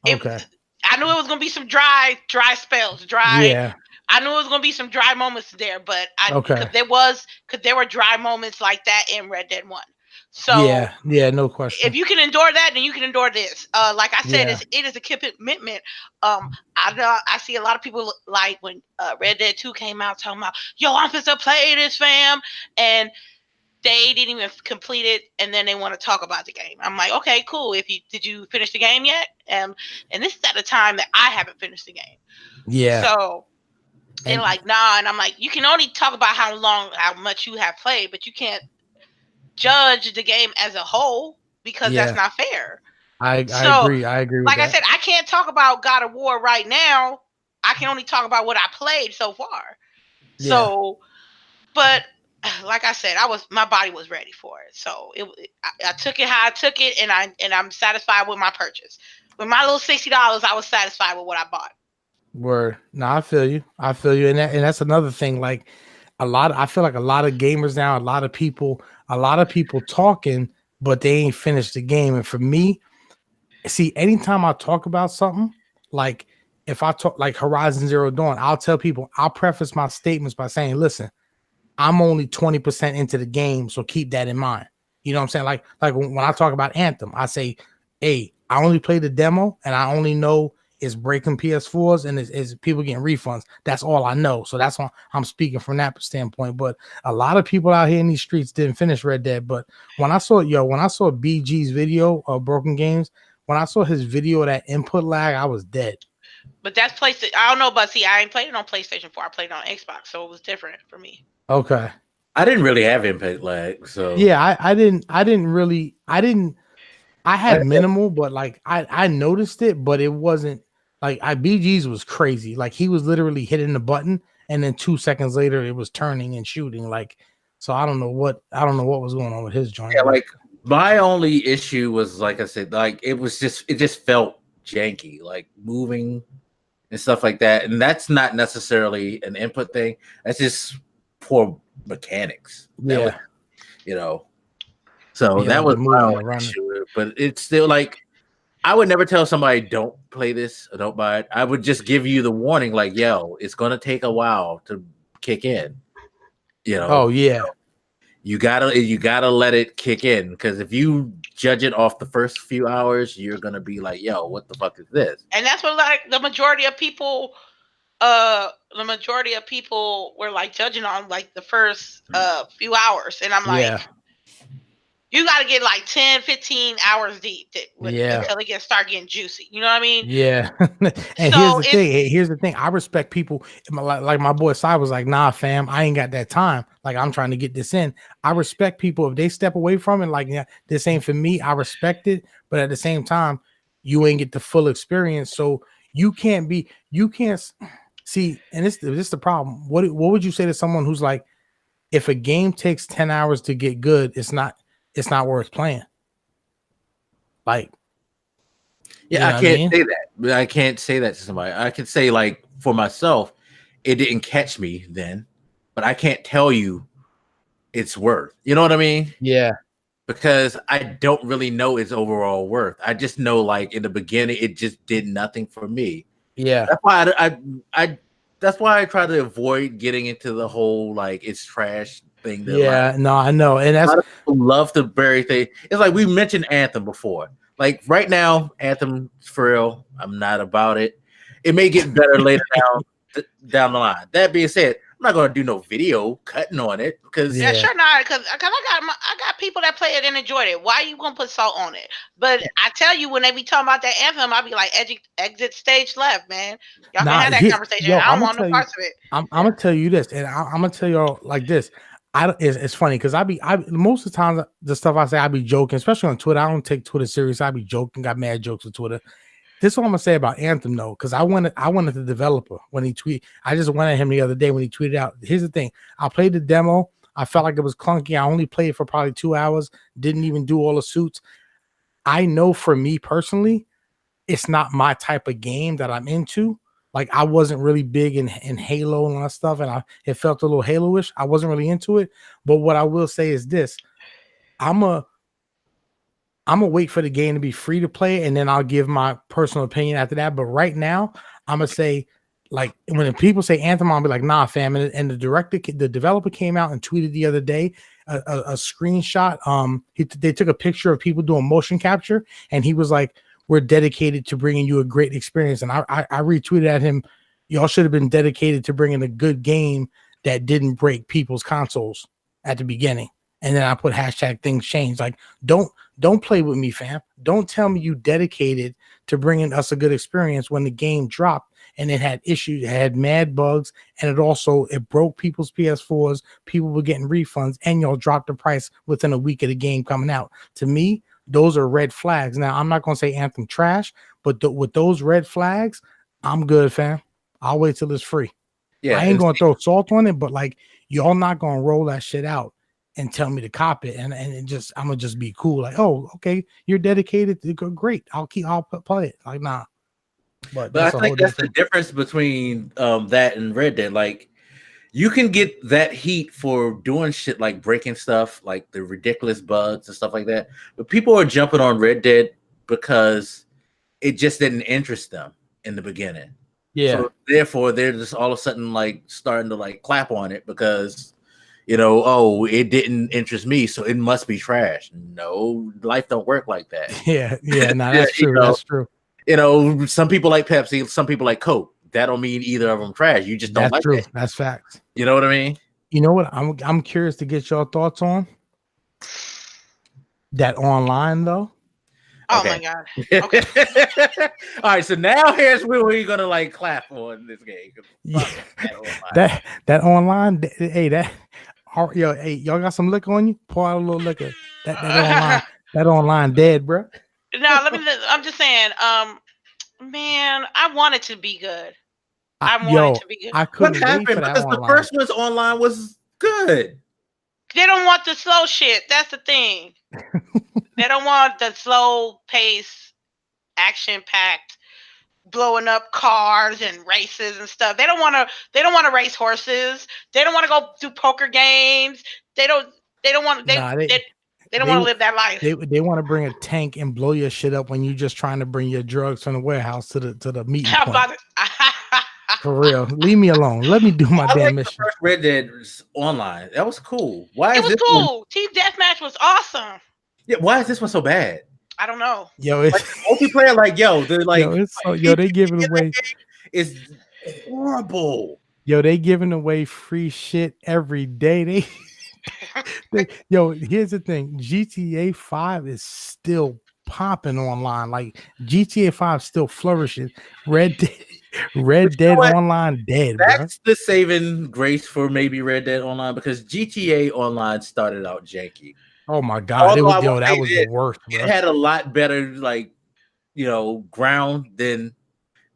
D: I knew it was gonna be some dry spells,
C: Yeah.
D: I knew it was gonna be some dry moments there, but because there were dry moments like that in Red Dead 1. So
C: yeah, no question.
D: If you can endure that, then you can endure this. Like I said, it is a commitment. I see a lot of people like when Red Dead 2 came out talking about, yo, I'm supposed to play this, fam, and they didn't even complete it, and then they want to talk about the game. I'm like, okay, cool. Did you finish the game yet? And this is at a time that I haven't finished the game.
C: Yeah.
D: So they're like, nah, and I'm like, you can only talk about how much you have played, but you can't judge the game as a whole because that's not fair. I agree. Like I said, I can't talk about God of War right now. I can only talk about what I played so far. Yeah. So, but like I said, my body was ready for it. So I took it how I took it, and I'm satisfied with my purchase. With my little $60, I was satisfied with what I bought.
C: Word. No, I feel you, and that's another thing. Like I feel like a lot of gamers now, a lot of people talking, but they ain't finished the game. And for me, see, anytime I talk about something, like if I talk like Horizon Zero Dawn, I'll tell people, I'll preface my statements by saying, listen, I'm only 20% into the game, so keep that in mind. You know what I'm saying? Like when I talk about Anthem, I say, hey, I only played the demo, and I only know it's breaking PS4s and is people getting refunds. That's all I know. So that's why I'm speaking from that standpoint. But a lot of people out here in these streets didn't finish Red Dead. But when I saw BG's video of Broken Games, when I saw his video of that input lag, I was dead.
D: But that's PlayStation. I don't know, but see, I ain't played it on PlayStation 4. I played it on Xbox, so it was different for me.
C: Okay.
B: I didn't really have input lag, so
C: yeah, I had minimal, but like I noticed it, but it wasn't like BG's was crazy. Like he was literally hitting the button, and then 2 seconds later it was turning and shooting. Like, so I don't know what was going on with his joint.
B: Yeah, like my only issue was, like I said, like it just felt janky, like moving and stuff like that. And that's not necessarily an input thing. That's just poor mechanics.
C: Yeah.
B: So that was my only issue. But it's still like, I would never tell somebody don't play this or don't buy it. I would just give you the warning, like, yo, it's gonna take a while to kick in.
C: Oh yeah.
B: You gotta let it kick in, because if you judge it off the first few hours, you're gonna be like, yo, what the fuck is this?
D: And that's what like the majority of people were like judging on like the first few hours. And I'm like, you got to get like 10, 15 hours deep until it start getting juicy. You know what I mean?
C: Yeah. And so here's the thing. I respect people. Like my boy Sai was like, nah, fam, I ain't got that time. Like, I'm trying to get this in. I respect people. If they step away from it, like, yeah, this ain't for me, I respect it. But at the same time, you ain't get the full experience. So you can't see, and this is the problem. What would you say to someone who's like, if a game takes 10 hours to get good, it's not worth playing. Like,
B: yeah, I can't say that. I can't say that to somebody. I can say, like, for myself, it didn't catch me then, but I can't tell you it's worth. You know what I mean?
C: Yeah.
B: Because I don't really know its overall worth. I just know, like, in the beginning, it just did nothing for me.
C: Yeah.
B: That's why I that's why I try to avoid getting into the whole like it's trash thing.
C: Yeah, no, I know, and that's
B: a lot of people love to bury thing. It's like we mentioned Anthem before. Like right now, Anthem for real, I'm not about it. It may get better later down the line. That being said, I'm not gonna do no video cutting on it because
D: Yeah, sure not, because I got people that play it and enjoyed it. Why you gonna put salt on it? But I tell you, when they be talking about that Anthem, I'll be like, exit stage left, man. Y'all can have that conversation. I don't want no parts of it.
C: I'm gonna tell you this, and I'm gonna tell y'all like this. It's funny because I most of the time the stuff I say I be joking, especially on Twitter. I don't take Twitter serious. I be joking, got mad jokes with Twitter. This is what I'm gonna say about Anthem though, because I wanted the developer when he tweet. I just went at him the other day when he tweeted out. Here's the thing: I played the demo. I felt like it was clunky. I only played for probably 2 hours. Didn't even do all the suits. I know for me personally, it's not my type of game that I'm into. Like I wasn't really big in Halo and all that stuff, and it felt a little Halo-ish. I wasn't really into it. But what I will say is this: I'm gonna wait for the game to be free to play, and then I'll give my personal opinion after that. But right now, I'm gonna say, like, when people say Anthem, I'll be like, nah, fam. And the developer came out and tweeted the other day a screenshot. They took a picture of people doing motion capture, and he was like, "We're dedicated to bringing you a great experience." And I retweeted at him, "Y'all should have been dedicated to bringing a good game that didn't break people's consoles at the beginning." And then I put hashtag things change. Like, don't play with me, fam. Don't tell me you dedicated to bringing us a good experience when the game dropped and it had issues, it had mad bugs, and it broke people's PS4s. People were getting refunds, and y'all dropped the price within a week of the game coming out. To me, those are red flags. Now, I'm not gonna say Anthem trash, but with those red flags, I'm good, fam. I'll wait till it's free. Yeah, I ain't gonna throw salt on it, but like y'all not gonna roll that shit out and tell me to cop it, and I'm gonna just be cool. Like, oh, okay, you're dedicated to go, great. I'll play it. Like, nah.
B: But I think that's the difference between that and Red Dead. Like, you can get that heat for doing shit like breaking stuff, like the ridiculous bugs and stuff like that. But people are jumping on Red Dead because it just didn't interest them in the beginning.
C: Yeah.
B: So therefore, they're just all of a sudden like starting to like clap on it because, you know, oh, it didn't interest me, so it must be trash. No, life don't work like that.
C: Yeah, no, that's true. You know, that's true.
B: You know, some people like Pepsi, some people like Coke. That don't mean either of them trash. You just don't like it.
C: That's facts.
B: You know what I mean?
C: You know what? I'm curious to get your thoughts on that online though.
D: Oh my god. Okay.
B: All right, so now here's where we're gonna like clap on this game.
C: Yeah. That online, hey, y'all got some liquor on you? Pour out a little liquor. That online dead, bro.
D: Now I'm just saying, man, I want it to be good. I want it to be good.
C: I couldn't
B: what happened? Because the first one's online was good.
D: They don't want the slow shit. That's the thing. They don't want the slow pace, action packed, blowing up cars and races and stuff. They don't want to race horses. They don't want to go do poker games. They don't want to live that life.
C: They want to bring a tank and blow your shit up when you're just trying to bring your drugs from the warehouse to the meeting point. For real, leave me alone. Let me do my damn mission.
B: The first Red Dead was online. That was cool.
D: It was cool. Team Deathmatch was awesome.
B: Yeah, why is this one so bad?
D: I don't know.
C: Yo, it's
B: like multiplayer. Like, they're like,
C: they giving away.
B: It's horrible.
C: Yo, they giving away free shit every day. Here's the thing: GTA 5 is still popping online. Like GTA 5 still flourishing. Red Dead Online dead.
B: That's the saving grace for maybe Red Dead Online, because GTA Online started out janky.
C: Oh my god, that was the worst.
B: It had a lot better, like, ground than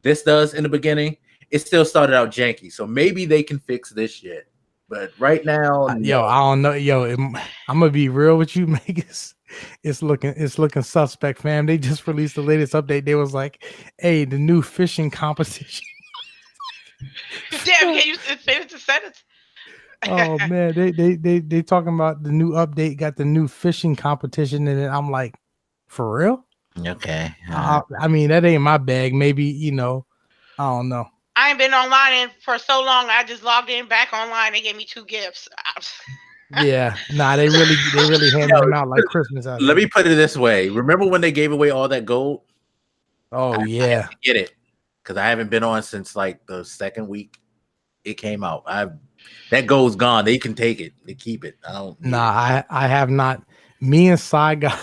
B: this does in the beginning. It still started out janky, so maybe they can fix this shit. But right now,
C: Yo, I don't know. Yo, I'm gonna be real with you, Magus. It's looking suspect, fam. They just released the latest update. They was like, "Hey, the new fishing competition."
D: Damn, can you finish the sentence?
C: Oh man, they talking about the new update. Got the new fishing competition in it. I'm like, for real?
B: okay.
C: I mean, that ain't my bag. Maybe I don't know.
D: I ain't been online for so long. I just logged in back online. They gave me 2 gifts.
C: Yeah, nah, they really handed them out like Christmas.
B: Let me put it this way. Remember when they gave away all that gold?
C: Oh
B: I
C: yeah,
B: have to get it because I haven't been on since like the second week it came out. That gold's gone. They can take it. They keep it. I don't.
C: nah, I have not. Me and Sai got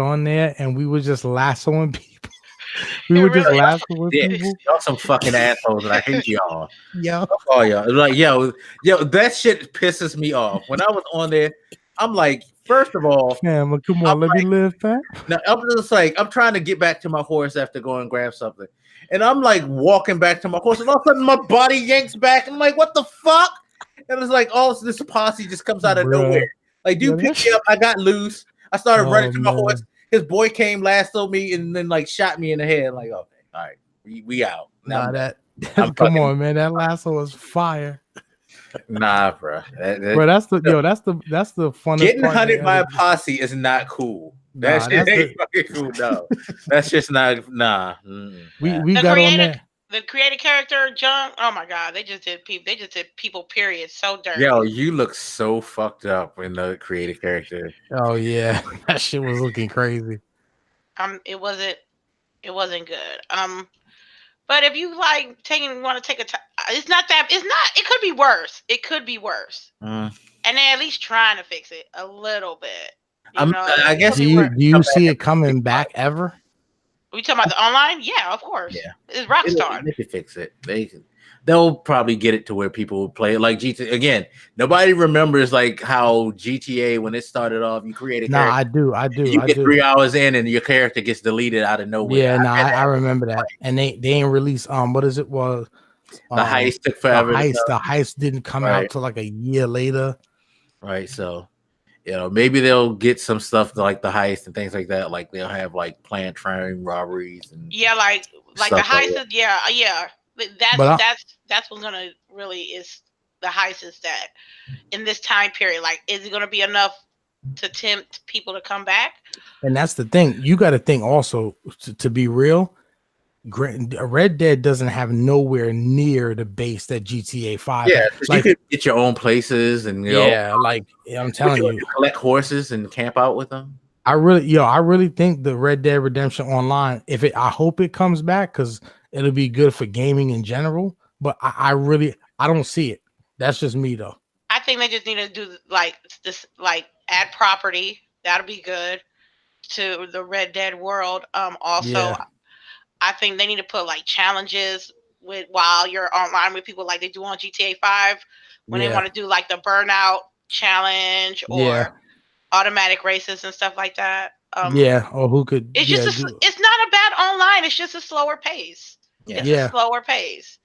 C: on there, and we were just lassoing people. We were just lassoing people.
B: Y'all some fucking assholes, and I hate y'all.
C: Yo,
B: Oh yeah, like yo, that shit pisses me off. When I was on there, I'm like, first of all,
C: man, well, come on, let me live, fam.
B: now I'm just like, I'm trying to get back to my horse after going and grab something, and I'm like walking back to my horse, and all of a sudden my body yanks back. I'm like, what the fuck? And it's like all this posse just comes out of nowhere. Like, dude, pick me up. I got loose. I started running to my horse. His boy came, lassoed me, and then like shot me in the head. Like, okay, all right, we out. Now,
C: come on, man, that lasso was fire.
B: Nah, bro.
C: Bro, that's the funnest.
B: Getting hunted by a posse is not cool. That shit ain't fucking cool. No, that's just not. Nah.
C: We got on there.
D: The creative character, Jung. Oh my god, they just did people. Period. So dirty.
B: Yo, you look so fucked up in the creative character.
C: Oh yeah, that shit was looking crazy.
D: It wasn't good. But if you like want to take a time, it's not. It could be worse. It could be worse. And they're at least trying to fix it a little bit.
B: I guess.
C: Do you see it coming back ever?
D: We talking about the online? Yeah, of course.
B: Yeah,
D: it's Rockstar.
B: They can fix it. They'll probably get it to where people would play it like GTA. Again, nobody remembers like how GTA when it started off. You create a character.
C: I do.
B: You get 3 hours in, and your character gets deleted out of nowhere.
C: Yeah, I remember that. And they ain't released. What is it? Was
B: the heist took forever.
C: The heist didn't come out till like a year later.
B: Right. So, maybe they'll get some stuff like the heist and things like that. Like they'll have like planned train robberies and
D: like the heist. Like yeah. That's what's gonna really is the heist is that in this time period. Like, is it gonna be enough to tempt people to come back?
C: And that's the thing. You got to think also to be real. Red Dead doesn't have nowhere near the base that GTA 5.
B: Yeah,
C: like,
B: you could get your own places and
C: like I'm telling you,
B: collect horses and camp out with them.
C: I really think the Red Dead Redemption Online. I hope it comes back because it'll be good for gaming in general. But I don't see it. That's just me though.
D: I think they just need to do like this, like add property. That'll be good to the Red Dead world. Also, I think they need to put like challenges while you're online with people like they do on GTA 5 when they want to do like the burnout challenge or automatic races and stuff like that.
C: Or who could?
D: It's just it's not a bad online. It's just a slower pace. It's a slower pace.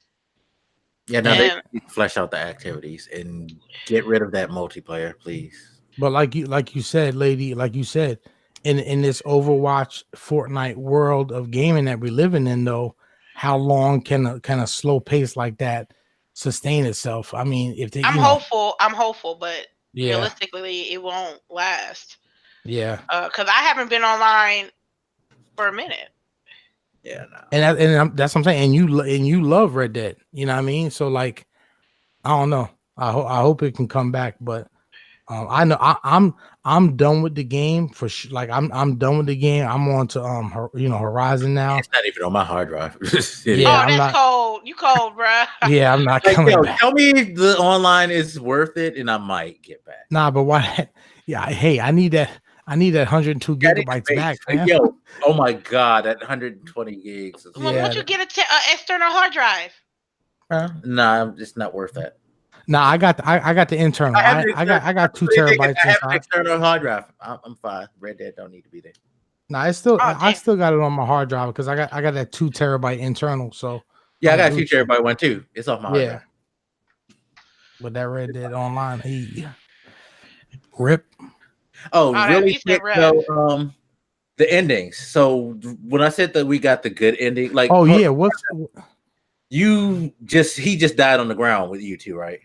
B: Yeah, no, they flesh out the activities and get rid of that multiplayer, please.
C: But like you said, lady, in this Overwatch, Fortnite world of gaming that we're living in, though, how long can a slow pace like that sustain itself? I mean, if I'm
D: hopeful, but realistically, it won't last.
C: Yeah,
D: because I haven't been online for a minute.
B: Yeah, no.
C: And that's what I'm saying. And you love Red Dead, you know what I mean? So like, I don't know. I hope it can come back, but I know I'm done with the game for sure. Like I'm done with the game. I'm on to Horizon now.
B: It's not even on my hard drive.
D: Cold. You cold, bro.
C: Yeah, I'm not coming back.
B: Tell me the online is worth it, and I might get back.
C: Nah, but why? Yeah, hey, I need that 102 gigabytes back, man.
B: Yo, oh my god, that 120 gigs.
D: Won't you get an external hard drive?
B: Nah, it's not worth that.
C: Nah, I got the internal. I got 2 terabytes.
B: I have an external hard drive. I'm fine. Red Dead don't need to be there.
C: Nah, it's still I still got it on my hard drive because I got that 2 terabyte internal. So
B: yeah, I got a 2 terabyte one too. It's off my hard drive.
C: But that Red Dead Online, he rip.
B: Oh,
D: that
B: really
D: beast
B: quick
D: red.
B: though. The endings. So when I said that we got the good ending, like
C: Oh yeah, what's
B: he just died on the ground with you two, right?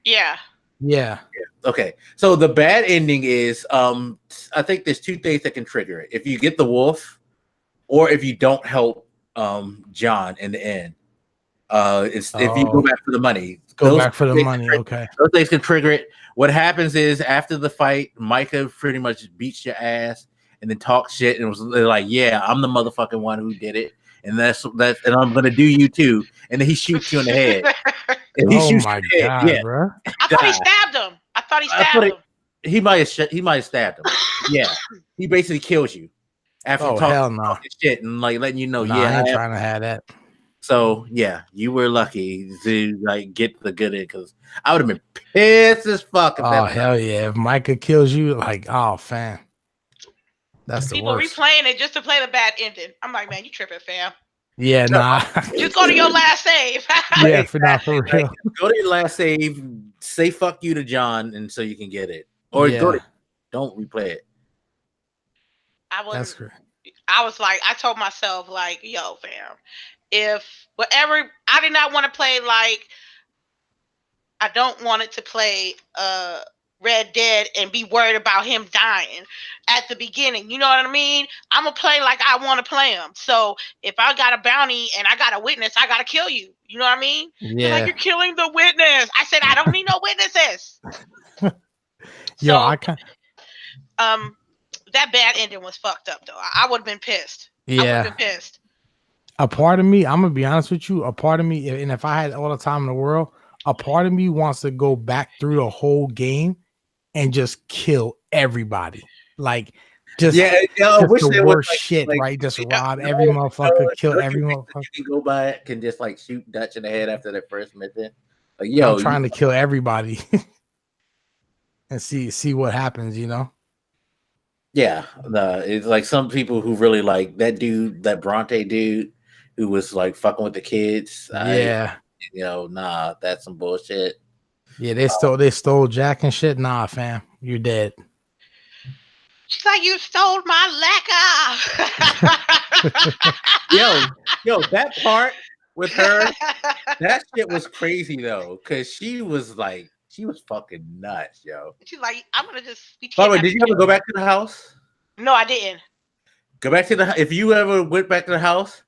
D: Yeah.
C: yeah.
B: Okay. So the bad ending is I think there's two things that can trigger it. If you get the wolf, or if you don't help John in the end. It's if you go back for the money.
C: Go back for the money, okay.
B: Those things can trigger it. What happens is after the fight, Micah pretty much beats your ass and then talks shit and was like, "Yeah, I'm the motherfucking one who did it, and that's and I'm gonna do you too." And then he shoots you in the head. And he shoots
C: my
B: you in the
C: god,
B: head.
C: bro!
D: I thought he stabbed him.
B: He might have stabbed him. Yeah, he basically kills you after talking shit and like letting you know.
C: I ain't trying to have that.
B: So yeah, you were lucky to like get the good end because I would have been pissed as fuck.
C: Oh hell yeah! If Micah kills you, like fam, that's the
D: people
C: worst.
D: replaying it just to play the bad ending. I'm like, man, you tripping, fam.
C: Yeah, nah.
D: Just go to your last save.
C: Yeah, for real.
B: Like, go to your last save, say fuck you to John, and so you can get it. Or don't replay it.
C: That's great.
D: I was like, I told myself, like, yo, fam, if whatever, I did not want to play like, I don't want it to play Red Dead and be worried about him dying at the beginning. You know what I mean? I'm gonna play like I want to play him. So if I got a bounty and I got a witness, I gotta kill you. You know what I mean?
C: Yeah.
D: Like, you're killing the witness. I said I don't need no witnesses.
C: Yo,
D: so,
C: I can.
D: That bad ending was fucked up though. I would have been pissed.
C: Yeah.
D: I would have been pissed.
C: A part of me, I'm gonna be honest with you. A part of me, and if I had all the time in the world, a part of me wants to go back through the whole game and just kill everybody. Like, just
B: I wish
C: the
B: there
C: worst
B: was
C: shit,
B: like,
C: right? Just rob every motherfucker, kill every motherfucker.
B: You can go back and just like shoot Dutch in the head after their first mission. Like,
C: I'm trying to kill everybody and see what happens. You know?
B: Yeah, it's like some people who really like that dude, that Bronte dude, who was like fucking with the kids.
C: Yeah.
B: That's some bullshit.
C: Yeah, they stole Jack and shit. Nah, fam, you're dead.
D: She's like, you stole my lacquer.
B: yo, that part with her, that shit was crazy though, because she was fucking nuts, yo.
D: She's like, I'm gonna just.
B: By the way, did you ever go back to the house?
D: No, I didn't.
B: Go back to if you ever went back to the house,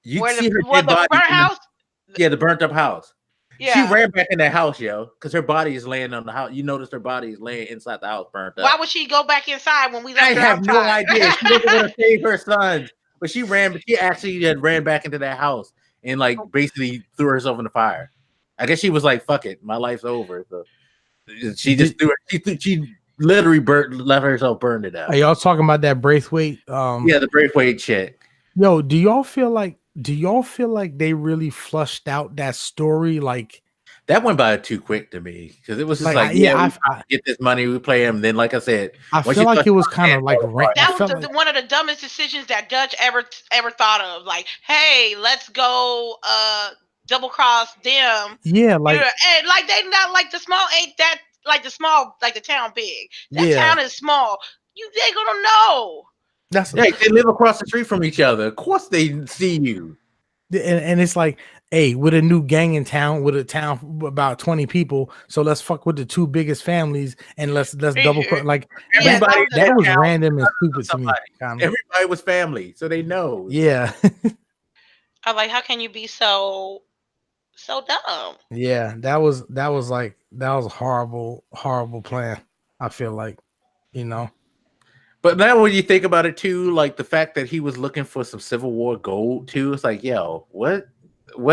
B: you'd see her dead body.
D: Burnt house?
B: Yeah, the burnt up house.
D: Yeah.
B: She ran back in that house, yo, because her body is laying on the house. You noticed her body is laying inside the house, burnt up.
D: Why would she go back inside when we left?
B: I have no idea. She wasn't gonna save her sons, but she actually had ran back into that house and like basically threw herself in the fire. I guess she was like, "Fuck it, my life's over." So she just threw her. She literally let herself burn to death.
C: Are y'all talking about that Braithwaite?
B: Yeah, the Braithwaite shit.
C: Yo, do y'all feel like they really flushed out that story? Like,
B: that went by too quick to me because it was just
C: like
B: I get this money, we play him. Then, like I said,
C: I feel like it was kind of like
D: that was one of the dumbest decisions that Dutch ever thought of. Like, hey, let's go double cross them.
C: Yeah, like,
D: and like they not like the small ain't that like the small like the town big. That town is small. They gonna know.
B: They live across the street from each other. Of course, they see you.
C: And it's like, hey, with a new gang in town, with a town about 20 people, so let's fuck with the two biggest families and let's double like everybody. That was random and stupid to me.
B: Everybody was family, so they know.
C: Yeah.
D: I'm like, how can you be so dumb?
C: Yeah, that was a horrible plan. I feel like, you know.
B: But now when you think about it too, like the fact that he was looking for some Civil War gold too, it's like, yo, what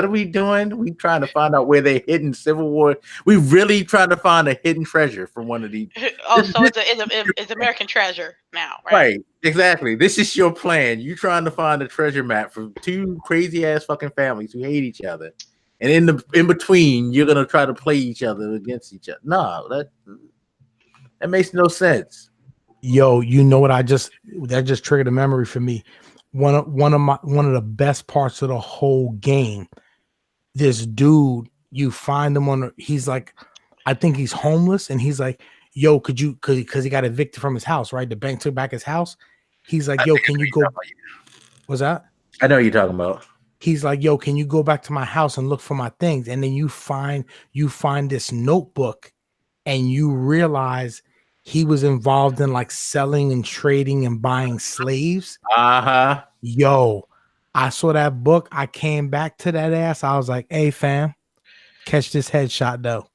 B: are we doing? We trying to find out where they hidden Civil War. We really trying to find a hidden treasure from one of these.
D: Oh, so it's American treasure now, right?
B: Right, exactly. This is your plan. You trying to find a treasure map from two crazy ass fucking families who hate each other, and in between, you're gonna try to play each other against each other. No, that makes no sense.
C: Yo, you know what? That just triggered a memory for me. One of the best parts of the whole game. This dude you find him he's like, I think he's homeless, and he's like, yo, could you, because he got evicted from his house, right? The bank took back his house. He's like, yo, can you go? What's that?
B: I know what you're talking about.
C: He's like, yo, can you go back to my house and look for my things? And then you find this notebook, and you realize he was involved in like selling and trading and buying slaves.
B: Uh-huh.
C: Yo, I saw that book. I came back to that ass. I was like, hey, fam, catch this headshot though.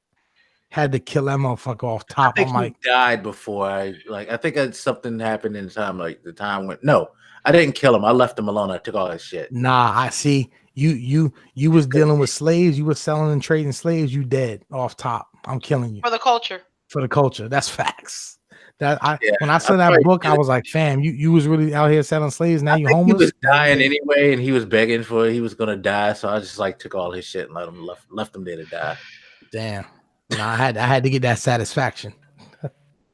C: Had to kill that motherfucker off top.
B: I think
C: I'm like,
B: he died before I think something happened in time. Like the time went. No, I didn't kill him. I left him alone. I took all his shit.
C: nah, I see you was dealing with slaves. You were selling and trading slaves. You dead off top. I'm killing you
D: For the culture.
C: for the culture. That's facts. When I saw
B: I
C: that
B: probably
C: book,
B: did.
C: I was like, fam, you was really out here selling slaves. Now you
B: He
C: homeless.
B: was dying anyway, and he was begging he was gonna die. So I just like took all his shit and left him there to die.
C: Damn. Nah, I had to get that satisfaction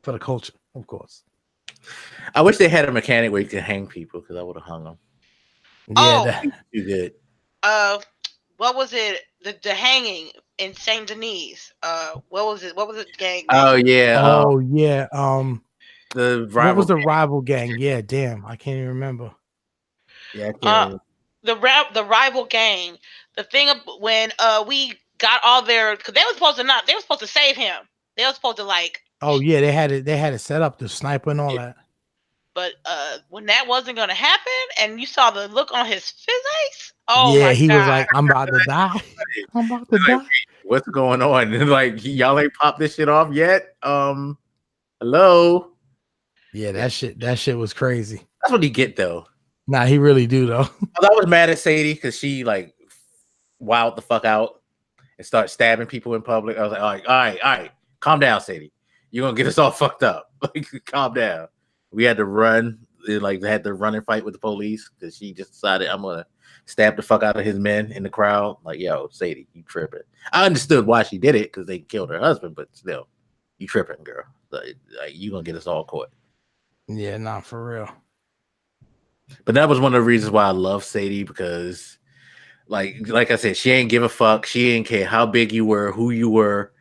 C: for the culture, of course.
B: I wish they had a mechanic where you could hang people, because I would have hung them.
C: Yeah,
B: Too good.
D: What was it? The hanging in Saint Denis. What was it? What was it? Gang.
B: Oh yeah.
C: Oh yeah.
B: The rival.
C: What was the rival gang? Yeah, damn, I can't even remember.
B: Yeah, I can't remember.
D: The rival gang. The thing when we got all their, because they were supposed to save him. They were supposed to like.
C: Oh yeah, they had it set up, the sniper and all that.
D: But when that wasn't gonna happen, and you saw the look on his face, oh
C: yeah,
D: my
C: he
D: God.
C: was like, I'm about to die. I'm about to die.
B: What's going on? And like, y'all ain't popped this shit off yet. Hello.
C: Yeah, that shit was crazy.
B: That's what he get though.
C: Nah, he really do though.
B: I was mad at Sadie because she like wilded the fuck out and start stabbing people in public. I was like, all right, calm down, Sadie. You're gonna get us all fucked up. Like, calm down. We had to run. They had to run and fight with the police because she just decided I'm gonna stab the fuck out of his men in the crowd. Like, yo, Sadie, you tripping. I understood why she did it because they killed her husband, but still, you tripping, girl. Like you gonna get us all caught.
C: Yeah, nah, for real.
B: But that was one of the reasons why I love Sadie, because like I said, she ain't give a fuck. She ain't care how big you were, who you were.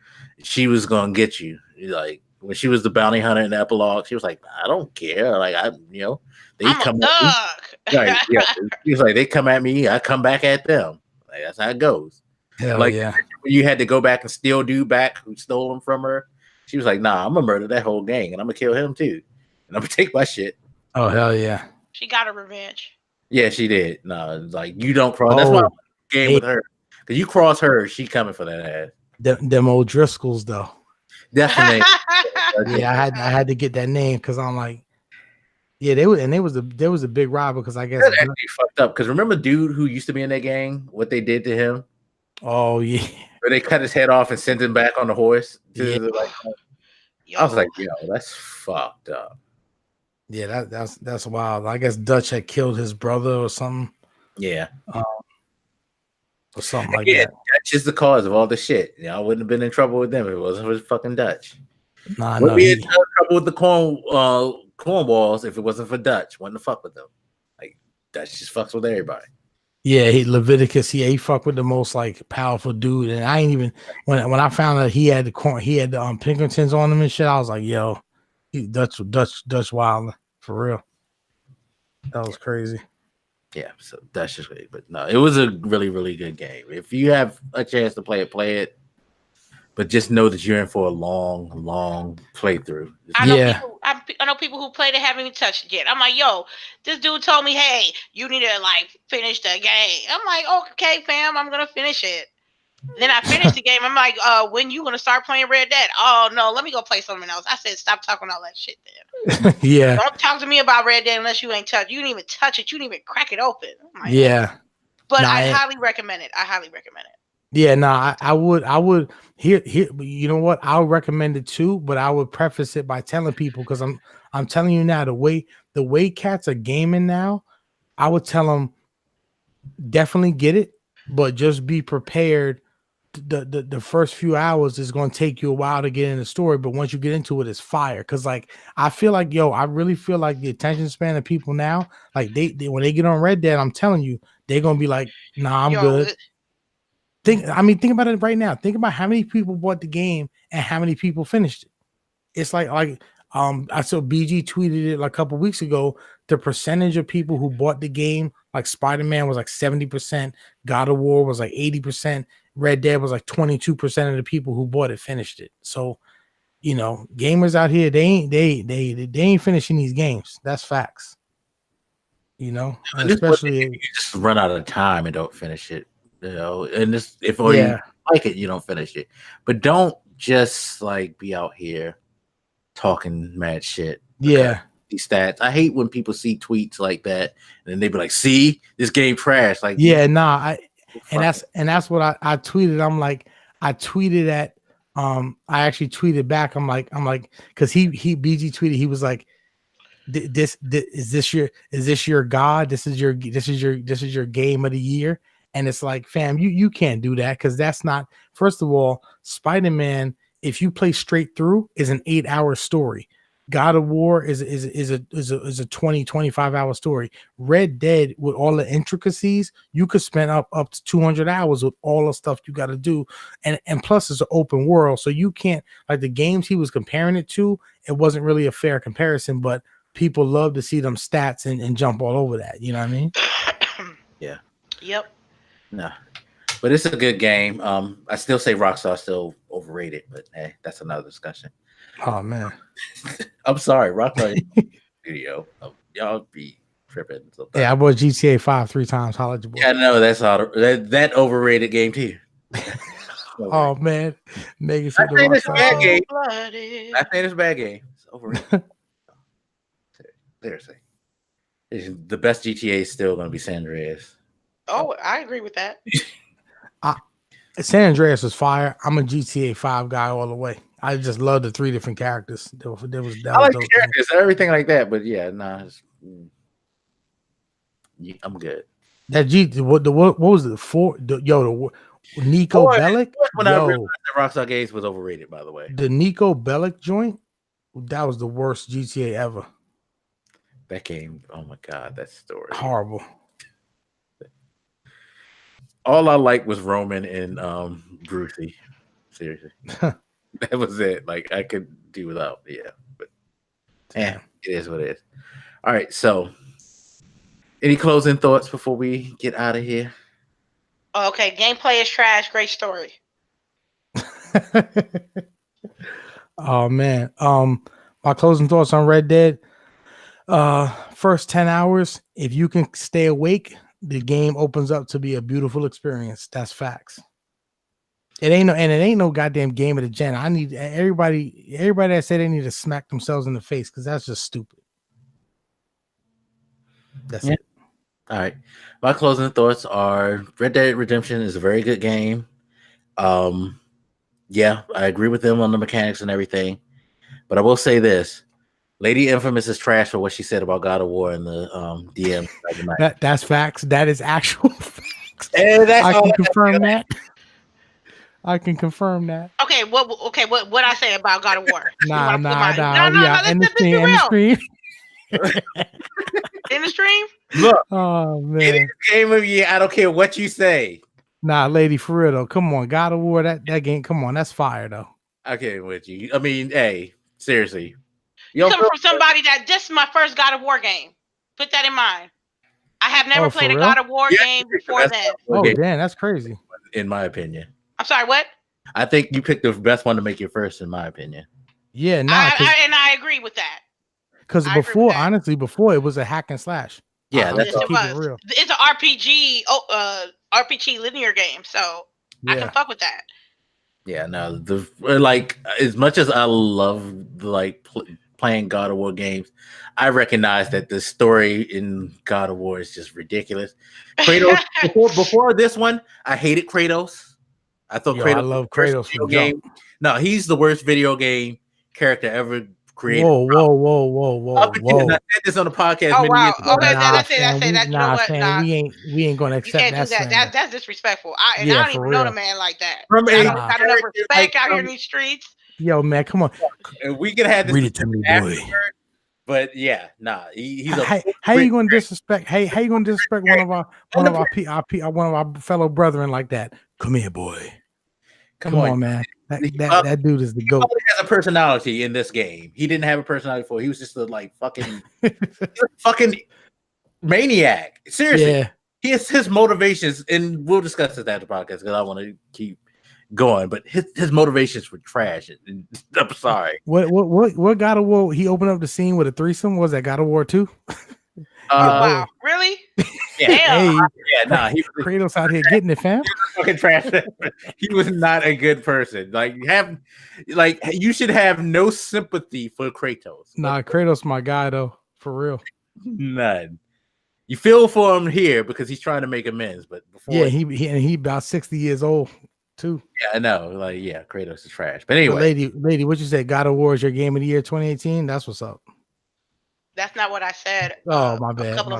B: She was gonna get you. Like when she was the bounty hunter in the epilogue, she was like, I don't care. Like they
D: I'm
B: come
D: a
B: at me.
D: thug.
B: Right, yeah. She was like, they come at me, I come back at them. Like that's how it goes.
C: Hell
B: like
C: yeah.
B: when you had to go back and steal dude back who stole him from her. She was like, nah, I'm gonna murder that whole gang and I'm gonna kill him too. And I'm gonna take my shit.
C: Oh hell yeah.
D: She got her revenge.
B: Yeah, she did. No, it's like you don't cross. That's why I'm game with her. Because you cross her, she coming for that ass.
C: Them old Driscolls though.
B: Definitely.
C: Yeah, I had to get that name because I'm like, yeah, there was a big rival because I guess
B: That's actually fucked up. Because remember, dude who used to be in that gang, what they did to him?
C: Oh yeah,
B: where they cut his head off and sent him back on the horse. I was like, yo, that's fucked up.
C: Yeah, that's wild. I guess Dutch had killed his brother or something.
B: Yeah.
C: Or something like that.
B: Dutch is the cause of all the shit. I wouldn't have been in trouble with them if it wasn't for fucking Dutch.
C: Nah,
B: Wouldn't be in trouble with the Cornwalls if it wasn't for Dutch. Wouldn't fuck with them. Like Dutch just fucks with everybody.
C: Yeah, Leviticus. He fucked with the most like powerful dude, and I ain't even when I found out he had the Pinkertons on him and shit. I was like, yo, Dutch wild for real. That was crazy.
B: Yeah, so that's just great. But no, it was a really, really good game. If you have a chance to play it. But just know that you're in for a long, long playthrough.
D: I know people who played it haven't even touched it yet. I'm like, yo, this dude told me, hey, you need to like finish the game. I'm like, okay, fam, I'm gonna finish it. Then I finished the game. I'm like, when you gonna start playing Red Dead? Oh no, let me go play something else. I said, stop talking all that shit then.
C: Yeah.
D: Don't talk to me about Red Dead unless you ain't touch. You didn't even touch it. You didn't even crack it open. Like,
C: yeah.
D: But I highly recommend it.
C: Yeah, no, I would here. You know what? I'll recommend it too, but I would preface it by telling people because I'm telling you now the way cats are gaming now, I would tell them definitely get it, but just be prepared. The first few hours is going to take you a while to get in the story, but once you get into it, it's fire. Because like I feel like I really feel like the attention span of people now, like they when they get on Red Dead, I'm telling you, they're gonna be like, nah, I'm good. Think about it right now. Think about how many people bought the game and how many people finished it. It's like I saw BG tweeted it like a couple weeks ago. The percentage of people who bought the game, like Spider-Man was like 70%, God of War was like 80%, Red Dead was like 22% of the people who bought it finished it. So, you know, gamers out here, they ain't finishing these games. That's facts. You know, and especially
B: you just run out of time and don't finish it. You know, and this if you like it, you don't finish it. But don't just like be out here talking mad shit.
C: Yeah.
B: These stats. I hate when people see tweets like that and then they be like, see, this game trash. Like,
C: and that's what I tweeted. I'm like, I tweeted at I actually tweeted back. I'm like, because he BG tweeted, he was like, this is this your God? This is your game of the year. And it's like, fam, you can't do that, because that's not, first of all, Spider-Man, if you play straight through, is an 8-hour story. God of War is a 20, 25-hour story. Red Dead, with all the intricacies, you could spend up to 200 hours with all the stuff you got to do. And plus it's an open world. So you can't, like the games he was comparing it to, it wasn't really a fair comparison, but people love to see them stats and jump all over that. You know what I mean?
B: Yeah.
D: Yep.
B: No. But it's a good game. I still say Rockstar's still overrated, but hey, that's another discussion.
C: Oh man.
B: I'm sorry, Rockstar video. Y'all be tripping. Sometimes.
C: Yeah, I bought GTA 5 3 times. Holla at your boy.
B: Yeah, no, that's all that overrated game too.
C: Oh man, Megan
B: I think it's a bad game.
D: Bloody.
B: I think it's a bad game. It's overrated. Seriously, the best GTA is still going to be San Andreas.
D: Oh, I agree with that.
C: San Andreas was fire. I'm a GTA 5 guy all the way. I just love the 3 different characters. I like
B: the characters and everything like that, but yeah, I'm good.
C: That what was it? Nico Bellic?
B: When I realized that Rockstar Games was overrated, by the way.
C: The Nico Bellic joint, that was the worst GTA ever.
B: That game, oh my god, that story.
C: Horrible.
B: All I liked was Roman and Brucey. Seriously. That was it. Like I could do without, but it is what it is. All right, so any closing thoughts before we get out of here?
D: Okay, gameplay is trash. Great story.
C: Oh man. My closing thoughts on Red Dead. First 10 hours, if you can stay awake, the game opens up to be a beautiful experience. That's facts. It ain't no goddamn game of the gen. I need everybody that said they need to smack themselves in the face, because that's just stupid. That's it.
B: All right. My closing thoughts are Red Dead Redemption is a very good game. Yeah, I agree with them on the mechanics and everything. But I will say this. Lady Infamous is trash for what she said about God of War and the DM.
C: That's facts. That is actual facts.
B: I
C: can confirm that. I can confirm that.
D: Okay, what I say about God of War?
C: Nah.
D: Yeah,
C: In the stream.
D: In the stream?
B: Look,
C: oh man,
B: it is game of year. I don't care what you say.
C: Nah, lady, for real though. Come on, God of War. That game. Come on, that's fire though.
B: Okay, with you. I mean, hey, seriously.
D: You coming from somebody that this is my first God of War game. Put that in mind. I have never played a God of War game before that.
C: Oh damn, that's crazy.
B: In my opinion.
D: I'm sorry, what?
B: I think you picked the best one to make your first, in my opinion.
C: Yeah,
D: and I agree with that.
C: Because before it was a hack and slash.
B: Yeah, that's
D: it was. It's an RPG linear game, so I can fuck with that.
B: Yeah, no, like as much as I love playing God of War games, I recognize that the story in God of War is just ridiculous. Kratos before this one, I hated Kratos. I thought Kratos. I love Kratos video game. No, he's the worst video game character ever created.
C: Whoa.
B: I said this on the podcast.
D: Oh wow. Okay,
C: that's it. You know what? Nah. We ain't gonna accept that.
D: You can't do that. That's disrespectful. I don't even know the man like that. Got enough respect out here in these streets.
C: Yo, man, come on.
B: And we can have this.
C: Read it to me, boy.
B: But yeah, nah, he's a
C: how you gonna disrespect? Hey, how you gonna disrespect one of our fellow brethren like that? Come here, boy. Come on, man. That dude is the
B: he
C: GOAT.
B: has a personality in this game. He didn't have a personality before. He was just a like fucking maniac. Seriously.
C: Yeah.
B: His motivations, and we'll discuss this after the podcast because I want to keep going, but his motivations were trash. And I'm sorry.
C: What God of War? He opened up the scene with a threesome. Was that God of War 2?
D: Wow, really?
B: Yeah,
C: hey,
B: yeah, nah.
C: Kratos out here getting it, fam.
B: Fucking trash. He was not a good person. You should have no sympathy for Kratos.
C: Nah, Kratos, my guy though, for real.
B: None. You feel for him here because he's trying to make amends, but before,
C: yeah, he about 60 years old too.
B: Yeah, I know. Like, yeah, Kratos is trash. But anyway,
C: lady, what you say? God of War is your game of the year 2018. That's what's up.
D: That's not what I said.
C: Oh, my bad.
D: A couple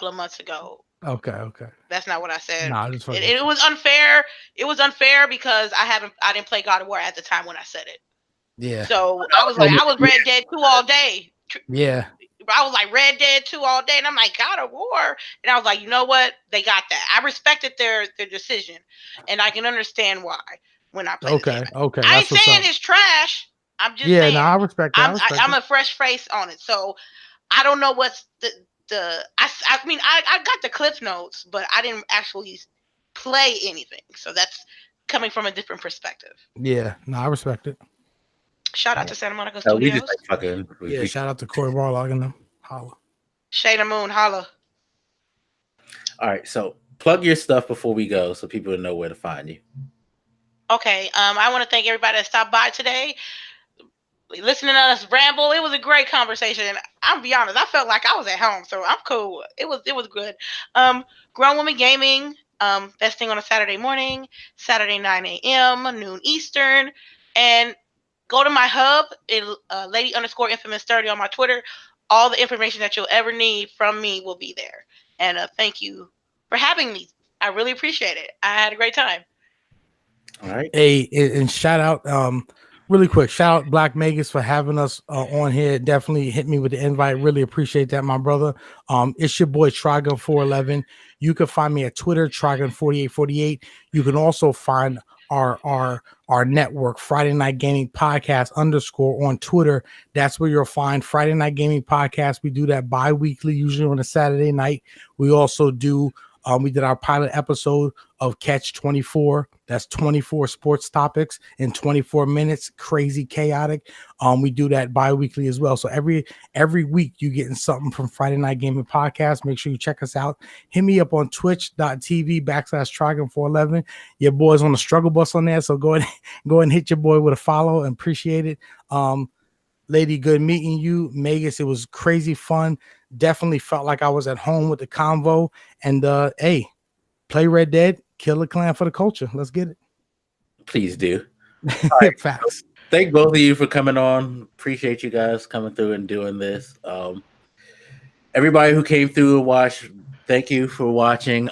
D: of months ago.
C: Okay.
D: That's not what I said.
C: Nah,
D: it was unfair. It was unfair because I didn't play God of War at the time when I said it.
C: Yeah.
D: So I was Red Dead 2 all day.
C: Yeah.
D: I was like Red Dead 2 all day, and I'm like God of War, and I was like, you know what? They got that. I respected their decision, and I can understand why when I play.
C: Okay.
D: I ain't saying it's trash. I'm just saying.
C: No, I respect that.
D: I'm a fresh face on it, so I don't know what's I mean I got the clip notes, but I didn't actually play anything, so that's coming from a different perspective.
C: Yeah, no, I respect it.
D: Shout out to Santa Monica Studios.
B: We just like fucking.
C: Yeah, shout out to Corey Barlog and them. Holla.
D: Shayna Moon, holla.
B: All right, so plug your stuff before we go, so people know where to find you.
D: Okay, I want to thank everybody that stopped by today, listening to us ramble. It was a great conversation. I'll be honest, I felt like I was at home, so I'm cool. It was good. Grown Woman Gaming, best thing on a Saturday morning, Saturday 9 a.m., noon Eastern, and go to my hub, lady_infamous30 on my Twitter. All the information that you'll ever need from me will be there. And thank you for having me. I really appreciate it. I had a great time.
B: All right.
C: Hey, and shout out, really quick, shout out Black Magus for having us on here. Definitely hit me with the invite. Really appreciate that, my brother. It's your boy Trigun411. You can find me at Twitter, Trigun4848. You can also find our network, Friday Night Gaming Podcast _ on Twitter. That's where you'll find Friday Night Gaming Podcast. We do that bi-weekly, usually on a Saturday night. We also do we did our pilot episode of Catch 24. That's 24 sports topics in 24 minutes. Crazy, chaotic. We do that bi-weekly as well. So every week you getting something from Friday Night Gaming Podcast. Make sure you check us out. Hit me up on twitch.tv/Trigun411. Your boy's on the struggle bus on there. So go ahead and hit your boy with a follow and appreciate it. Lady, good meeting you. Magus, it was crazy fun. Definitely felt like I was at home with the convo. And hey, play Red Dead, kill the clan for the culture. Let's get it.
B: Please do. All right.
C: Facts.
B: Thank both of you for coming on. Appreciate you guys coming through and doing this. Everybody who came through and watched, thank you for watching.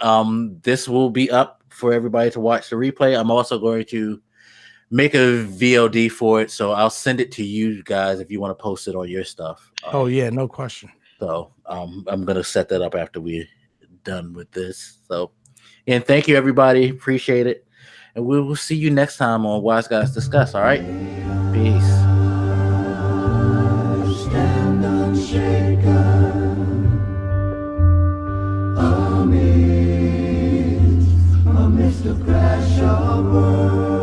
B: This will be up for everybody to watch the replay. I'm also going to make a VOD for it, so I'll send it to you guys if you want to post it on your stuff.
C: Oh yeah, no question.
B: So I'm gonna set that up after we're done with this. So, and thank you everybody, appreciate it, and we will see you next time on Wiseguys Discuss. All right, peace.
A: Stand unshaken amidst the crash of worlds.